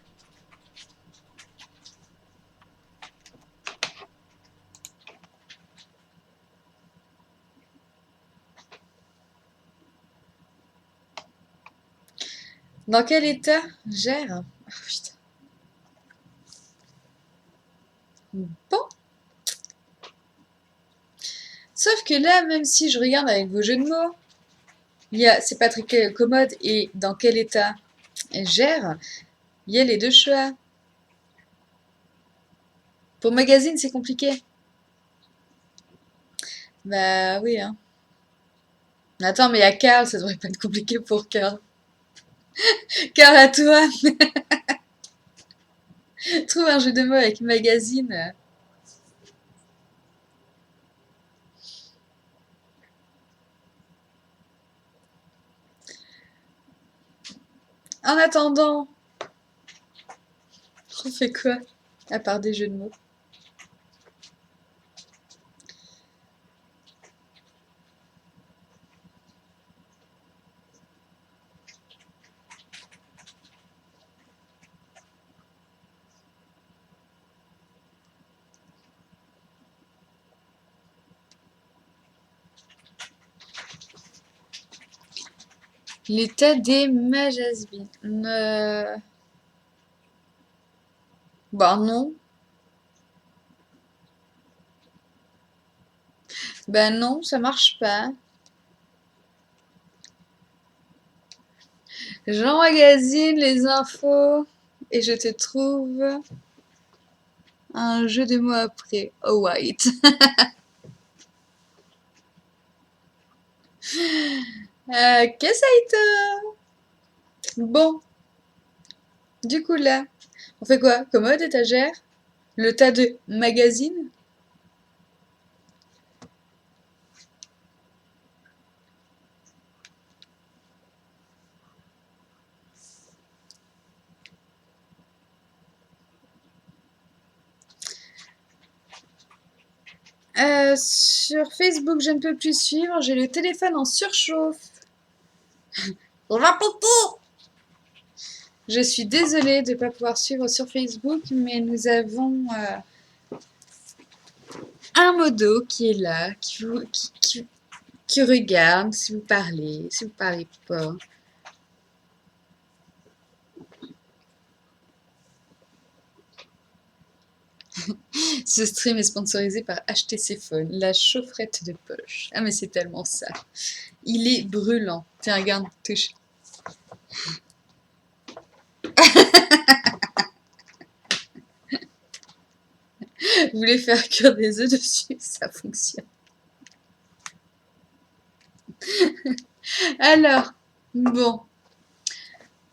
Dans quel état? Gère. Oh, putain. Bon. Sauf que là, même si je regarde avec vos jeux de mots, c'est pas très commode et dans quel état? Gère. Il y a les deux choix. Pour magazine, c'est compliqué. Bah oui, hein. Attends, mais il y a Carl, ça devrait pas être compliqué pour Carl. Carl, à toi. Trouve un jeu de mots avec magazine. En attendant, on fait quoi? À part des jeux de mots. L'état des magazines. Bah non. Bah non, ça marche pas. J'emmagasine les infos et je te trouve un jeu de mots après. Oh white. Qu'est-ce que ça a été? Bon, du coup là, on fait quoi? Commode, étagère? Le tas de magazines? Sur Facebook, je ne peux plus suivre. J'ai le téléphone en surchauffe. On va péter! Je suis désolée de ne pas pouvoir suivre sur Facebook, mais nous avons un modo qui est là, qui regarde si vous parlez, si vous parlez pas. Ce stream est sponsorisé par HTC Phone, la chaufferette de poche. Ah mais c'est tellement ça. Il est brûlant. Tiens, regarde, touche. Vous voulez faire cuire des œufs dessus, ça fonctionne. Alors, bon.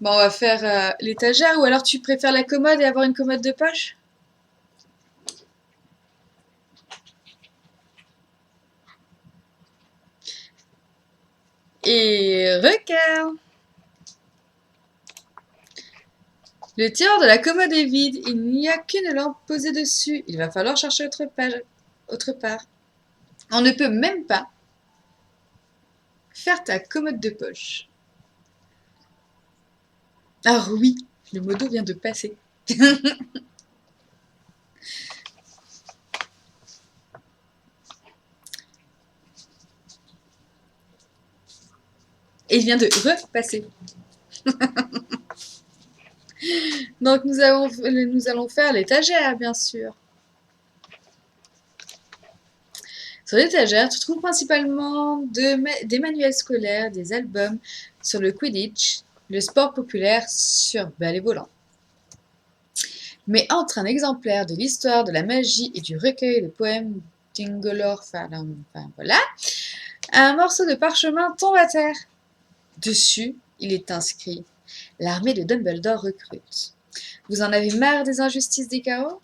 Bon, on va faire l'étagère, ou alors tu préfères la commode et avoir une commode de poche? Et regarde! Le tiroir de la commode est vide, il n'y a qu'une lampe posée dessus. Il va falloir chercher autre part. On ne peut même pas faire ta commode de poche. Ah oui, le modo vient de passer. Et il vient de repasser. Donc nous allons faire l'étagère, bien sûr. Sur l'étagère, tu trouves principalement des manuels scolaires, des albums sur le Quidditch, le sport populaire sur balai volant. Mais entre un exemplaire de l'histoire de la magie et du recueil de poèmes d'Ingolor Fallen, enfin voilà, un morceau de parchemin tombe à terre. Dessus, il est inscrit: l'armée de Dumbledore recrute. Vous en avez marre des injustices des chaos?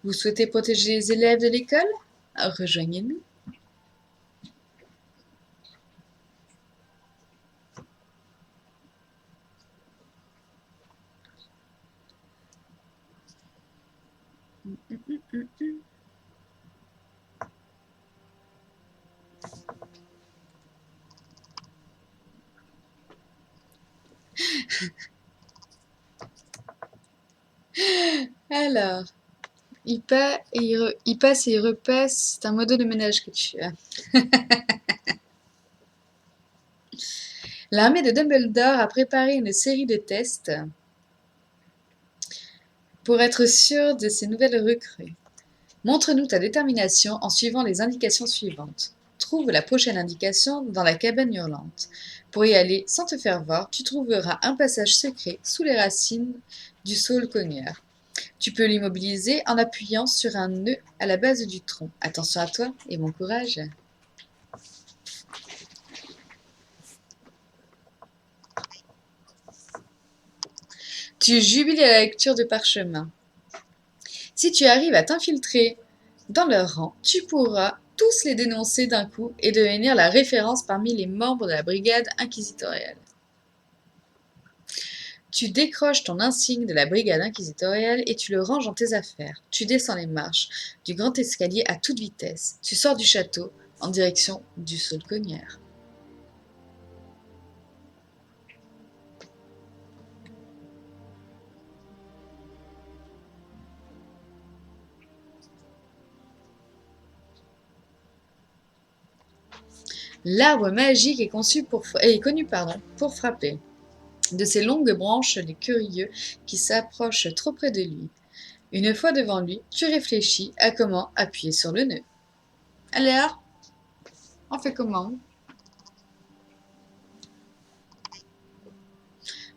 Vous souhaitez protéger les élèves de l'école? Rejoignez-nous. Alors, il passe et il repasse. C'est un mode de ménage que tu as. L'armée de Dumbledore a préparé une série de tests pour être sûr de ces nouvelles recrues. Montre-nous ta détermination en suivant les indications suivantes. Trouve la prochaine indication dans la cabane hurlante. Pour y aller sans te faire voir, tu trouveras un passage secret sous les racines du saule cogneur. Tu peux l'immobiliser en appuyant sur un nœud à la base du tronc. Attention à toi et bon courage. Tu jubiles à la lecture de parchemin. Si tu arrives à t'infiltrer dans leur rang, tu pourras tous les dénoncer d'un coup et devenir la référence parmi les membres de la brigade inquisitoriale. Tu décroches ton insigne de la brigade inquisitoriale et tu le ranges dans tes affaires. Tu descends les marches du grand escalier à toute vitesse. Tu sors du château en direction du saule cogneur. L'arbre magique est connu pour frapper. De ses longues branches les curieux qui s'approchent trop près de lui. Une fois devant lui, tu réfléchis à comment appuyer sur le nœud. Alors, on fait comment?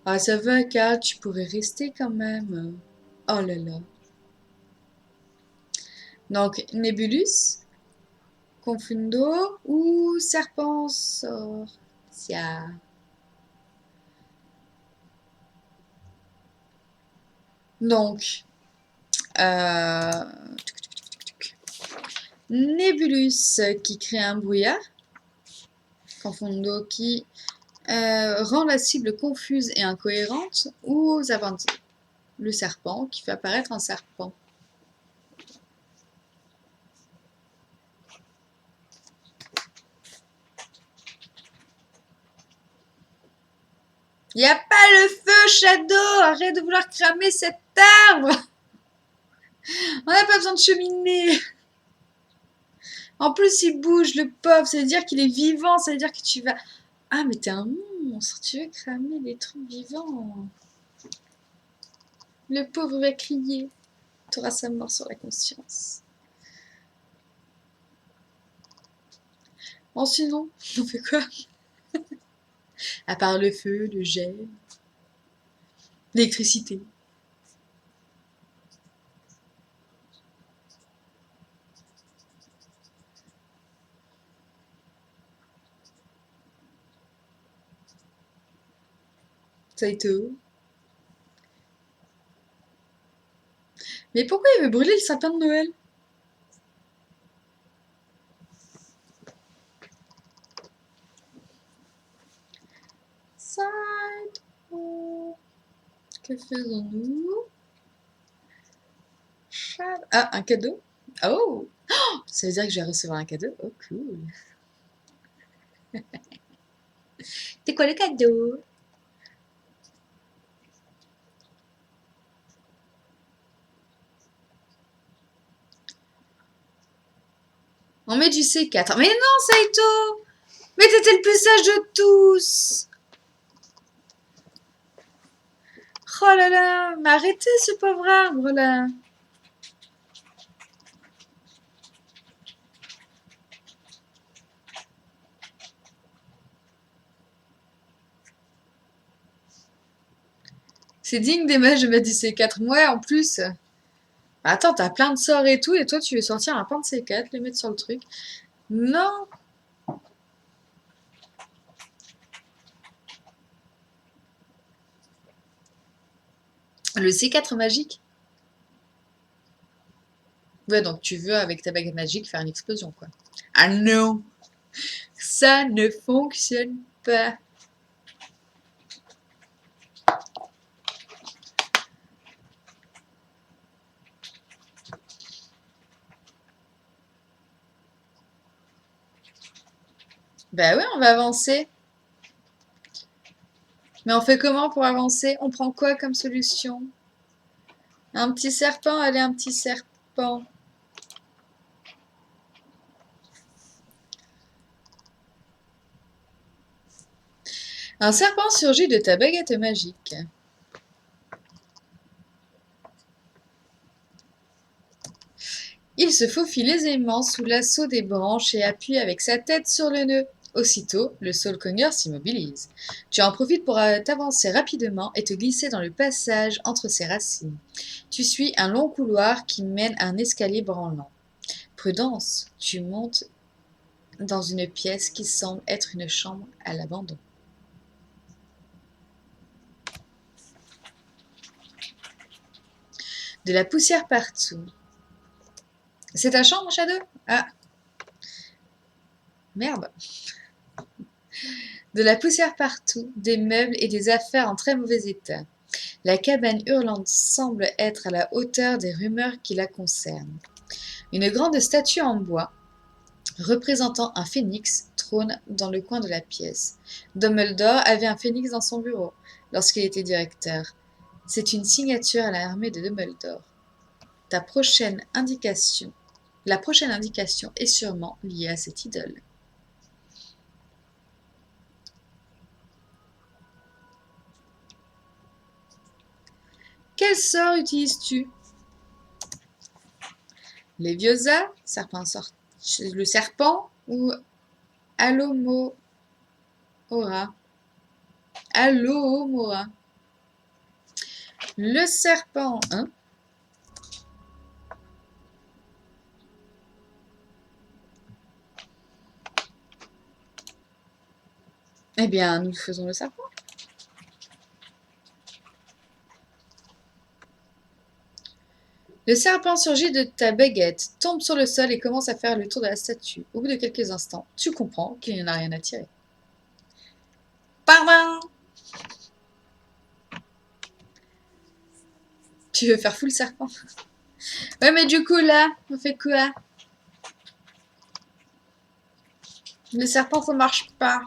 Ah, ça va, Kat, tu pourrais rester quand même. Oh là là. Donc, Nébulus, Confundo ou Serpent Sorcia? Donc, euh, Nébulus qui crée un brouillard, Confundo qui rend la cible confuse et incohérente, ou le serpent qui fait apparaître un serpent. Y a pas le feu, Shadow! Arrête de vouloir cramer cet arbre! On n'a pas besoin de cheminée! En plus, il bouge, le pauvre, ça veut dire qu'il est vivant, ça veut dire que tu vas... Ah, mais t'es un monstre, tu veux cramer les trucs vivants. Le pauvre va crier. T'auras sa mort sur la conscience. Bon, sinon, on fait quoi? À part le feu, le gel, l'électricité. Saito. Mais pourquoi il veut brûler le sapin de Noël? Saito. Que faisons-nous? Ah, un cadeau? Oh! Ça veut dire que je vais recevoir un cadeau? Oh, cool. C'est quoi le cadeau? On met du C4. Mais non, Saito! Mais t'étais le plus sage de tous! Oh là là! Mais arrêtez ce pauvre arbre là! C'est digne des mages de mettre du C4. Ouais, en plus. Attends, t'as plein de sorts et tout, et toi tu veux sortir un pain de C4, le mettre sur le truc. Non! Le C4 magique? Ouais, donc tu veux, avec ta baguette magique, faire une explosion, quoi. Ah non! Ça ne fonctionne pas. Bah ouais, on va avancer. Mais on fait comment pour avancer? On prend quoi comme solution? Un petit serpent? Allez, un petit serpent. Un serpent surgit de ta baguette magique. Il se faufile aisément sous l'assaut des branches et appuie avec sa tête sur le nœud. Aussitôt, le saule-cogneur s'immobilise. Tu en profites pour t'avancer rapidement et te glisser dans le passage entre ses racines. Tu suis un long couloir qui mène à un escalier branlant. Prudence, tu montes dans une pièce qui semble être une chambre à l'abandon. De la poussière partout. C'est ta chambre, Shadow? Ah. Merde. De la poussière partout, des meubles et des affaires en très mauvais état. La cabane hurlante semble être à la hauteur des rumeurs qui la concernent. Une grande statue en bois, représentant un phénix, trône dans le coin de la pièce. Dumbledore avait un phénix dans son bureau lorsqu'il était directeur. C'est une signature à l'armée de Dumbledore. La prochaine indication est sûrement liée à cette idole. Quel sort utilises-tu? Leviosa, le serpent ou Alohomora? Alohomora. Le serpent, hein? Eh bien, nous faisons le serpent. Le serpent surgit de ta baguette, tombe sur le sol et commence à faire le tour de la statue. Au bout de quelques instants, tu comprends qu'il n'y en a rien à tirer. Pardon! Tu veux faire full serpent? Ouais, mais du coup, là, on fait quoi? Le serpent, ça marche pas.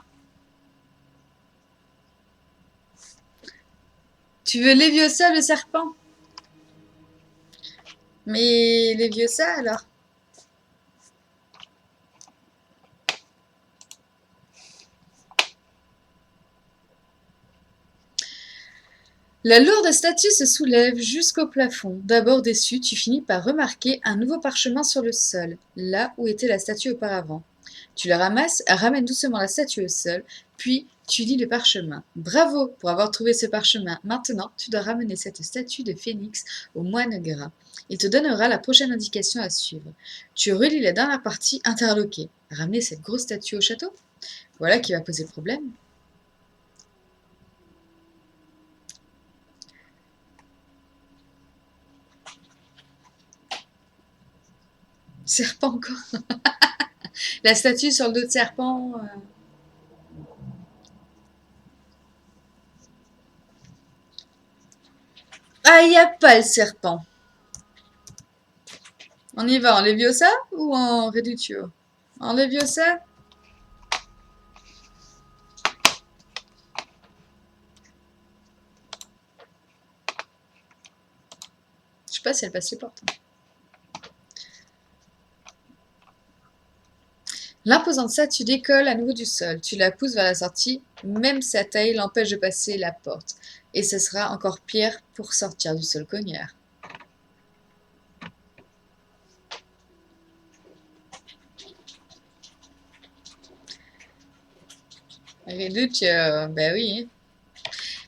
Tu veux Leviosa, le serpent? Mais Leviosa, alors? La lourde statue se soulève jusqu'au plafond. D'abord déçu, tu finis par remarquer un nouveau parchemin sur le sol, là où était la statue auparavant. Tu le ramasses, ramènes doucement la statue au sol, puis tu lis le parchemin. Bravo pour avoir trouvé ce parchemin. Maintenant, tu dois ramener cette statue de phénix au moine gras. Il te donnera la prochaine indication à suivre. Tu relis la dernière partie interloquée. Ramener cette grosse statue au château? Voilà qui va poser problème. Serpent encore. La statue sur le dos de serpent. Ah, il n'y a pas le serpent. On y va en Leviosa ou en Reductio? En Leviosa? Je sais pas si elle passe les portes. L'imposante statue décolle à nouveau du sol. Tu la pousses vers la sortie. Même sa taille l'empêche de passer la porte. Et ce sera encore pire pour sortir du saule-cogneur. Reductio, bah oui.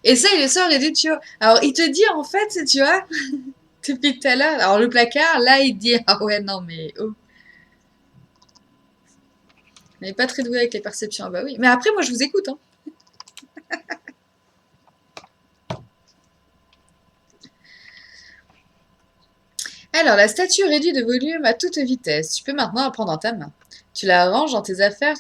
Essaye le sort Reductio. Alors, il te dit en fait, tu vois, depuis tout à l'heure, alors le placard, là, il dit, ah ouais, non, mais oh. On n'est pas très doué avec les perceptions. Ah bah oui. Mais après, moi, je vous écoute. Hein. Alors, la statue réduit de volume à toute vitesse. Tu peux maintenant la prendre dans ta main. Tu la ranges dans tes affaires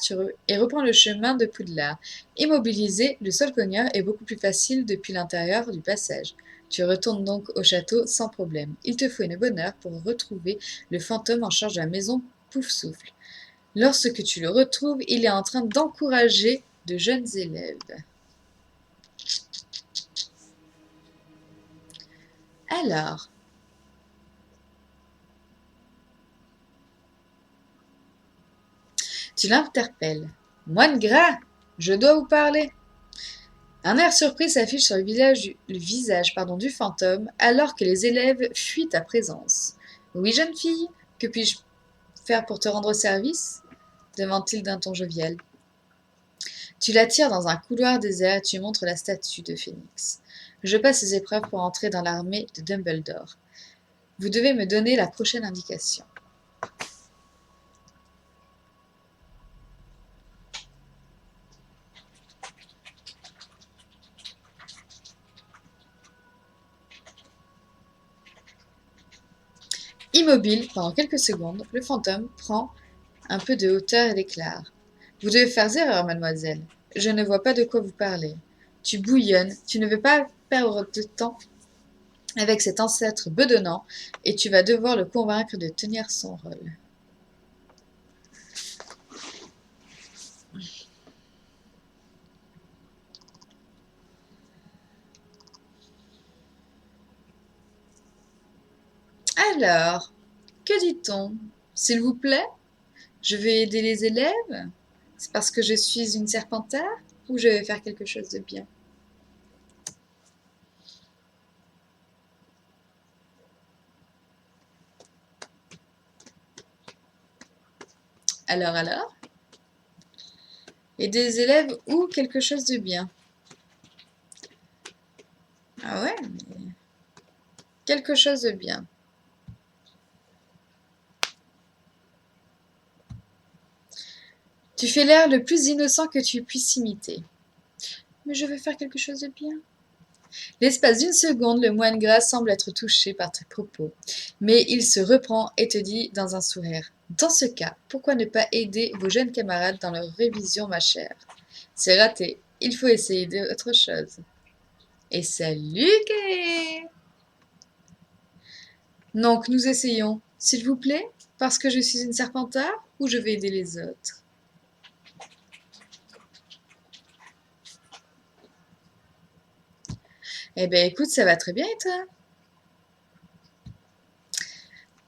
et reprends le chemin de Poudlard. Immobilisé, le saule-cogneur est beaucoup plus facile depuis l'intérieur du passage. Tu retournes donc au château sans problème. Il te faut une bonne heure pour retrouver le fantôme en charge de la maison Poufsouffle. Lorsque tu le retrouves, il est en train d'encourager de jeunes élèves. Alors, tu l'interpelles. Moine gras, je dois vous parler. Un air surpris s'affiche sur le visage du fantôme alors que les élèves fuient ta présence. Oui, jeune fille, que puis-je faire pour te rendre service demande-t-il d'un ton jovial. Tu l'attires dans un couloir désert et tu lui montres la statue de Phénix. Je passe les épreuves pour entrer dans l'armée de Dumbledore. Vous devez me donner la prochaine indication. Immobile pendant quelques secondes, le fantôme prend un peu de hauteur et déclare. Vous devez faire erreur, mademoiselle. Je ne vois pas de quoi vous parlez. Tu bouillonnes, tu ne veux pas perdre de temps avec cet ancêtre bedonnant et tu vas devoir le convaincre de tenir son rôle. Alors, que dit-on? S'il vous plaît? Je vais aider les élèves? C'est parce que je suis une serpentard? Ou je vais faire quelque chose de bien? Alors? Aider les élèves ou quelque chose de bien? Ah ouais, mais quelque chose de bien. Tu fais l'air le plus innocent que tu puisses imiter. Mais je veux faire quelque chose de bien. L'espace d'une seconde, le moine gras semble être touché par tes propos, mais il se reprend et te dit dans un sourire. Dans ce cas, pourquoi ne pas aider vos jeunes camarades dans leur révision, ma chère? C'est raté, il faut essayer d'autre chose. Et salut, Kay! Donc nous essayons, s'il vous plaît, parce que je suis une serpentard ou je vais aider les autres? Eh ben écoute, ça va très bien et toi?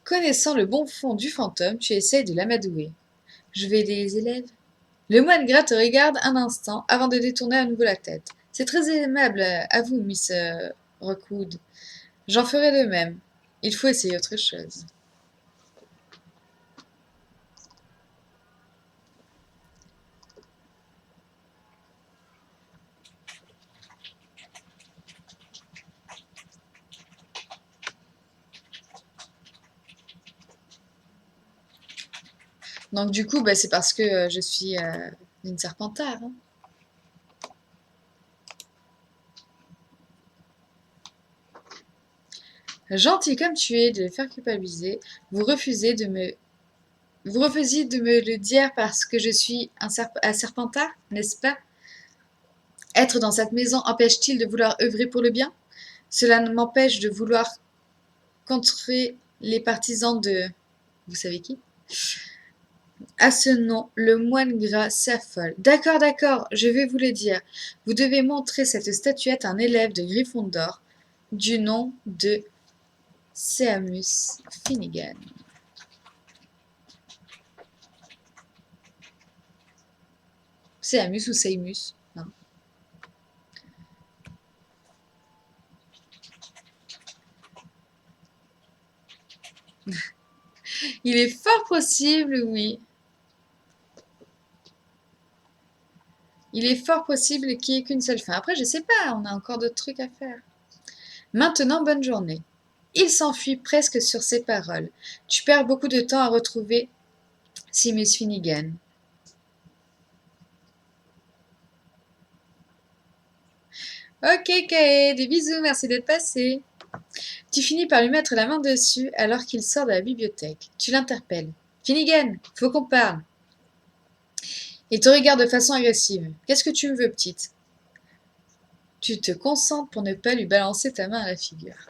Connaissant le bon fond du fantôme, tu essayes de l'amadouer. Je vais aider les élèves. Le moine gras te regarde un instant avant de détourner à nouveau la tête. C'est très aimable à vous, Miss Rockwood. J'en ferai de même. Il faut essayer autre chose. Donc du coup, bah, c'est parce que je suis une serpentard. Hein. Gentil comme tu es de le faire culpabiliser, vous refusez de me vous refusiez de me le dire parce que je suis un serpentard, n'est-ce pas? Être dans cette maison empêche-t-il de vouloir œuvrer pour le bien? Cela m'empêche de vouloir contrer les partisans de... Vous savez qui? À ce nom, le moine gras s'affole. D'accord, je vais vous le dire. Vous devez montrer cette statuette à un élève de Gryffondor du nom de Seamus Finnegan. Seamus ou Seimus? Non. Il est fort possible, oui. Il est fort possible qu'il n'y ait qu'une seule fin. Après, je sais pas, on a encore d'autres trucs à faire. Maintenant, bonne journée. Il s'enfuit presque sur ces paroles. Tu perds beaucoup de temps à retrouver Seamus Finnegan. Ok, Kae, des bisous, merci d'être passé. Tu finis par lui mettre la main dessus alors qu'il sort de la bibliothèque. Tu l'interpelles. Finnegan, faut qu'on parle. Il te regarde de façon agressive. Qu'est-ce que tu me veux, petite? Tu te concentres pour ne pas lui balancer ta main à la figure.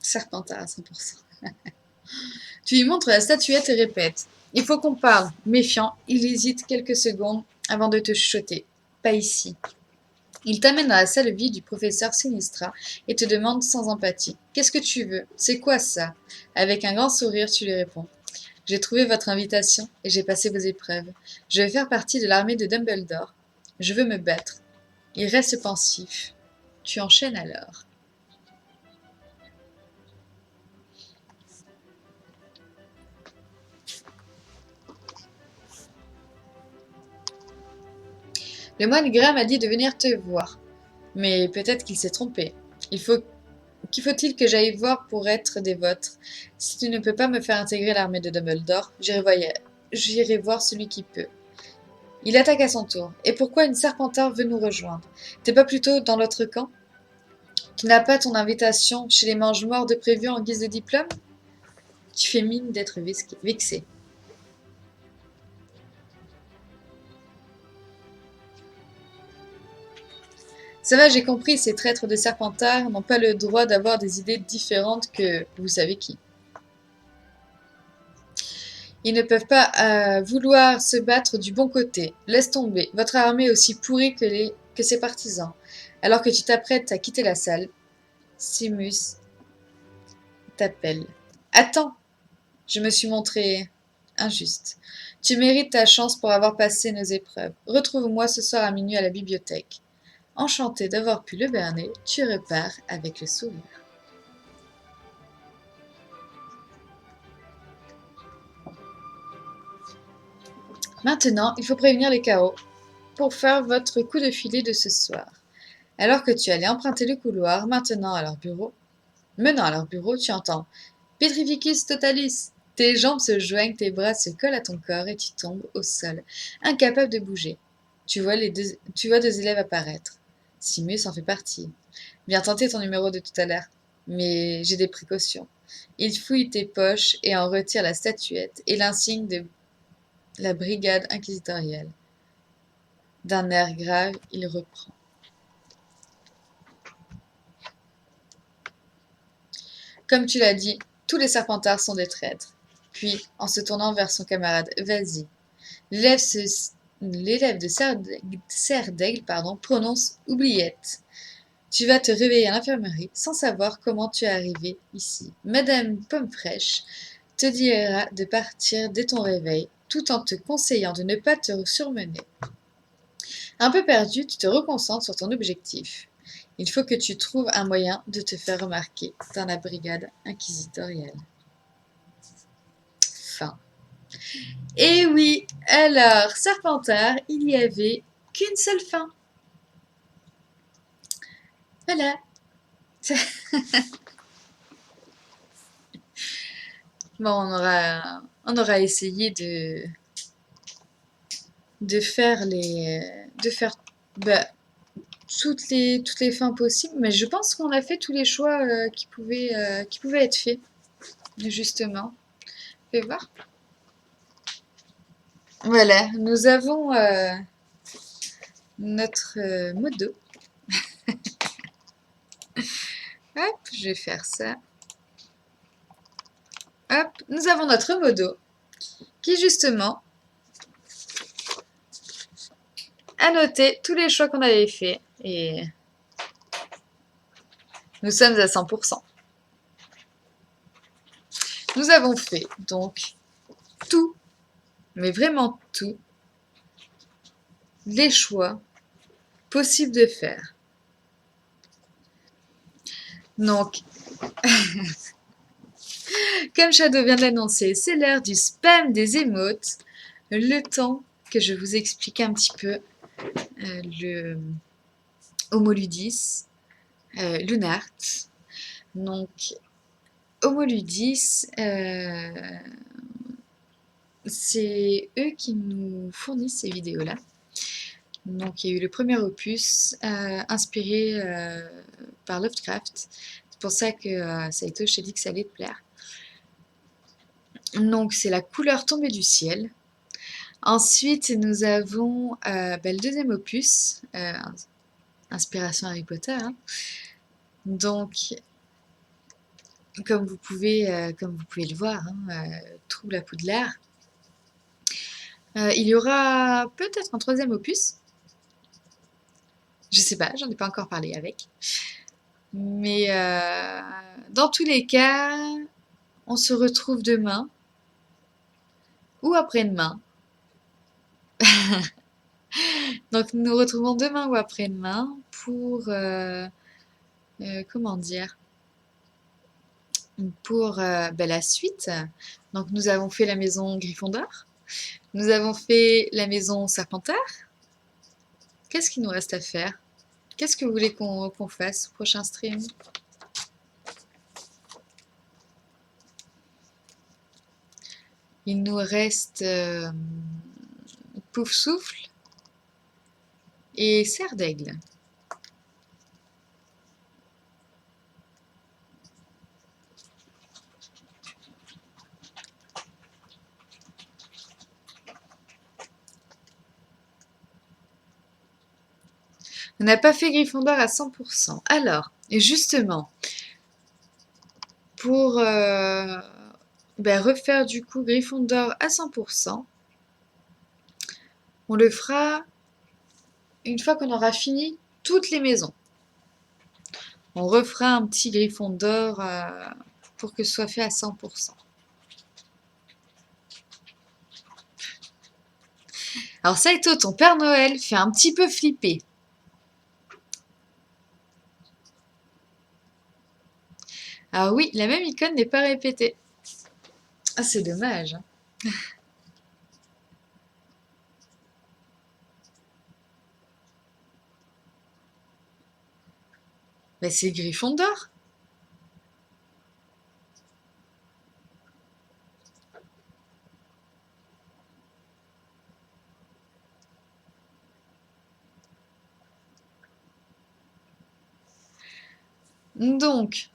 Serpentard à 100%. Tu lui montres la statuette et répètes. Il faut qu'on parle. Méfiant, il hésite quelques secondes avant de te chuchoter. Pas ici. Il t'amène dans la salle vide du professeur Sinistra et te demande sans empathie. Qu'est-ce que tu veux? C'est quoi ça? Avec un grand sourire, tu lui réponds. J'ai trouvé votre invitation et j'ai passé vos épreuves. Je vais faire partie de l'armée de Dumbledore. Je veux me battre. Il reste pensif. Tu enchaînes alors. Le moine Gras m'a dit de venir te voir. Mais peut-être qu'il s'est trompé. Qu'il faut-il que j'aille voir pour être des vôtres? Si tu ne peux pas me faire intégrer l'armée de Dumbledore, j'irai voir celui qui peut. Il attaque à son tour. Et pourquoi une Serpentard veut nous rejoindre? T'es pas plutôt dans l'autre camp? Tu n'as pas ton invitation chez les mange-morts de prévu en guise de diplôme? Tu fais mine d'être vexé. Ça va, j'ai compris, ces traîtres de Serpentard n'ont pas le droit d'avoir des idées différentes que vous savez qui. Ils ne peuvent pas vouloir se battre du bon côté. Laisse tomber. Votre armée est aussi pourrie que ses partisans. Alors que tu t'apprêtes à quitter la salle, Simus t'appelle. Attends, je me suis montré injuste. Tu mérites ta chance pour avoir passé nos épreuves. Retrouve-moi ce soir à minuit à la bibliothèque. Enchanté d'avoir pu le berner, tu repars avec le sourire. Maintenant, il faut prévenir les chaos pour faire votre coup de filet de ce soir. Alors que tu allais emprunter le couloir, menant à leur bureau, tu entends Petrificus totalis. Tes jambes se joignent, tes bras se collent à ton corps et tu tombes au sol, incapable de bouger. Tu vois deux élèves apparaître. Simus en fait partie. Bien tenté ton numéro de tout à l'heure, mais j'ai des précautions. Il fouille tes poches et en retire la statuette et l'insigne de la brigade inquisitoriale. D'un air grave, il reprend. Comme tu l'as dit, tous les Serpentards sont des traîtres. Puis, en se tournant vers son camarade, vas-y. L'élève de Serre-d'Aigle prononce oubliette. Tu vas te réveiller à l'infirmerie sans savoir comment tu es arrivé ici. Madame Pomme-Fraîche te dira de partir dès ton réveil, tout en te conseillant de ne pas te surmener. Un peu perdu, tu te reconcentres sur ton objectif. Il faut que tu trouves un moyen de te faire remarquer dans la brigade inquisitoriale. Fin. Et oui, alors, Serpentard, il n'y avait qu'une seule fin. Voilà. Bon, on aura essayé de faire bah, toutes les fins possibles, mais je pense qu'on a fait tous les choix qui pouvaient être faits, justement. Fais voir. Voilà, nous avons notre modo. Hop, je vais faire ça. Hop, nous avons notre modo qui justement a noté tous les choix qu'on avait faits et nous sommes à 100%. Nous avons fait donc tout, mais vraiment tout, les choix possibles de faire. Donc, comme Shadow vient de l'annoncer, c'est l'heure du spam des émotes. Le temps que je vous explique un petit peu le Homoludis, Lunart. Donc, Homoludis, c'est eux qui nous fournissent ces vidéos-là. Donc, il y a eu le premier opus inspiré par Lovecraft. C'est pour ça que Saito s'est dit que ça allait te plaire. Donc, c'est la couleur tombée du ciel. Ensuite, nous avons le deuxième opus, inspiration Harry Potter. Hein. Donc, comme vous pouvez le voir, hein, Trouble à Poudlard. Il y aura peut-être un troisième opus. Je sais pas, j'en ai pas encore parlé avec. Mais dans tous les cas, on se retrouve demain ou après-demain. Donc nous nous retrouvons demain ou après-demain pour, comment dire? Pour la suite. Donc nous avons fait la maison Gryffondor, nous avons fait la maison Serpentard. Qu'est-ce qu'il nous reste à faire? Qu'est-ce que vous voulez qu'on fasse au prochain stream? Il nous reste Pouf Souffle et Serre d'Aigle. On n'a pas fait Gryffondor à 100%. Alors, justement, pour refaire du coup Gryffondor à 100%, on le fera une fois qu'on aura fini toutes les maisons. On refera un petit Gryffondor pour que ce soit fait à 100%. Alors Saito, ton Père Noël fait un petit peu flipper. Ah oui, la même icône n'est pas répétée. Ah, c'est dommage. Mais c'est Gryffondor. Donc,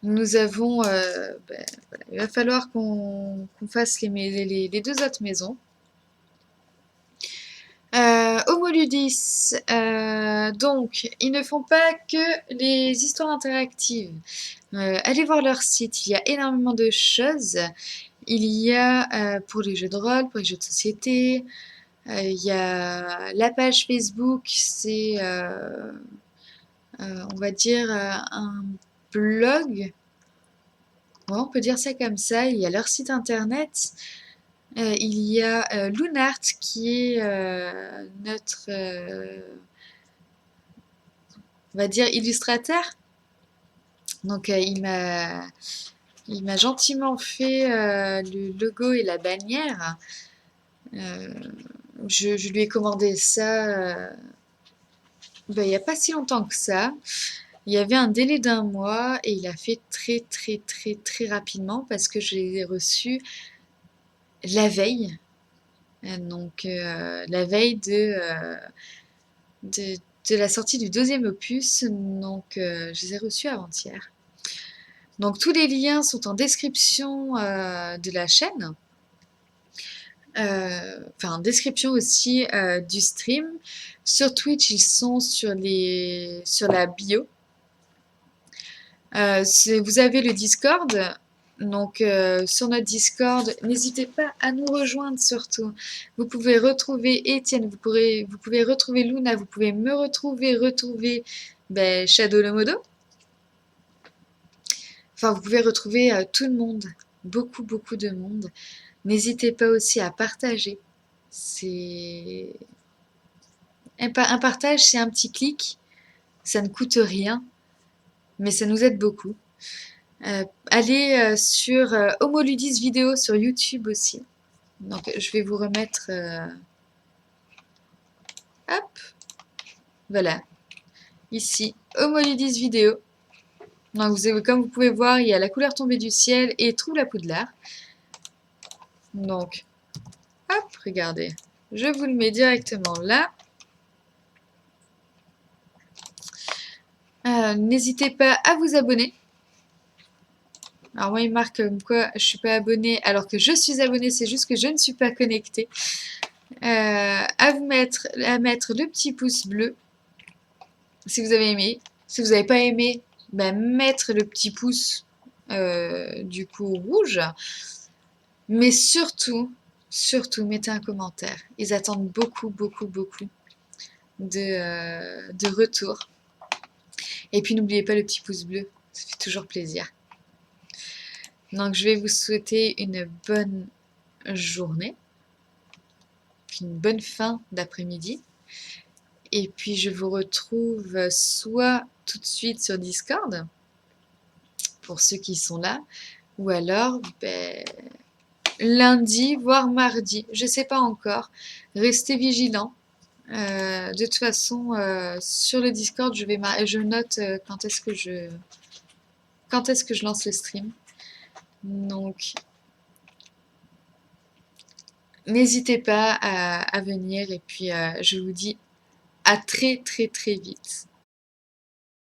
nous avons... il va falloir qu'on fasse les deux autres maisons. Homoludis, donc, ils ne font pas que les histoires interactives. Allez voir leur site, il y a énormément de choses. Il y a pour les jeux de rôle, pour les jeux de société, il y a la page Facebook, c'est, on va dire, un blog. Ouais, on peut dire ça comme ça. Il y a leur site internet. Il y a Lunart qui est notre, on va dire, illustrateur. Donc il m'a gentiment fait le logo et la bannière. Je lui ai commandé ça il n'y a pas si longtemps que ça. Il y avait un délai d'un mois et il a fait très très très très rapidement parce que je l'ai reçu la veille. Donc la veille de, de la sortie du deuxième opus. Donc je les ai reçus avant-hier. Donc tous les liens sont en description de la chaîne. Enfin, description aussi du stream. Sur Twitch, ils sont sur la bio. Vous avez le Discord. Donc, sur notre Discord, n'hésitez pas à nous rejoindre surtout. Vous pouvez retrouver Étienne, vous pouvez retrouver Luna, vous pouvez me retrouver Shadow le Modo. Enfin, vous pouvez retrouver tout le monde, beaucoup, beaucoup de monde. N'hésitez pas aussi à partager. C'est un partage, c'est un petit clic. Ça ne coûte rien, mais ça nous aide beaucoup. Allez sur Homoludis vidéo sur YouTube aussi. Donc je vais vous remettre... hop, voilà. Ici, Homoludis vidéo. Donc comme vous pouvez voir, il y a la couleur tombée du ciel et Trouve la Poudlard. Donc, hop, regardez. Je vous le mets directement là. N'hésitez pas à vous abonner. Alors moi il marque comme quoi je suis pas abonnée alors que je suis abonnée, c'est juste que je ne suis pas connectée. À mettre le petit pouce bleu si vous avez aimé. Si vous n'avez pas aimé, mettre le petit pouce du coup rouge. Mais surtout, mettez un commentaire. Ils attendent beaucoup, beaucoup, beaucoup de retour. Et puis n'oubliez pas le petit pouce bleu, ça fait toujours plaisir. Donc je vais vous souhaiter une bonne journée, puis une bonne fin d'après-midi. Et puis je vous retrouve soit tout de suite sur Discord, pour ceux qui sont là, ou alors lundi, voire mardi, je ne sais pas encore. Restez vigilants. De toute façon, sur le Discord, je note quand est-ce que je lance le stream. Donc, n'hésitez pas à venir et puis je vous dis à très très très vite.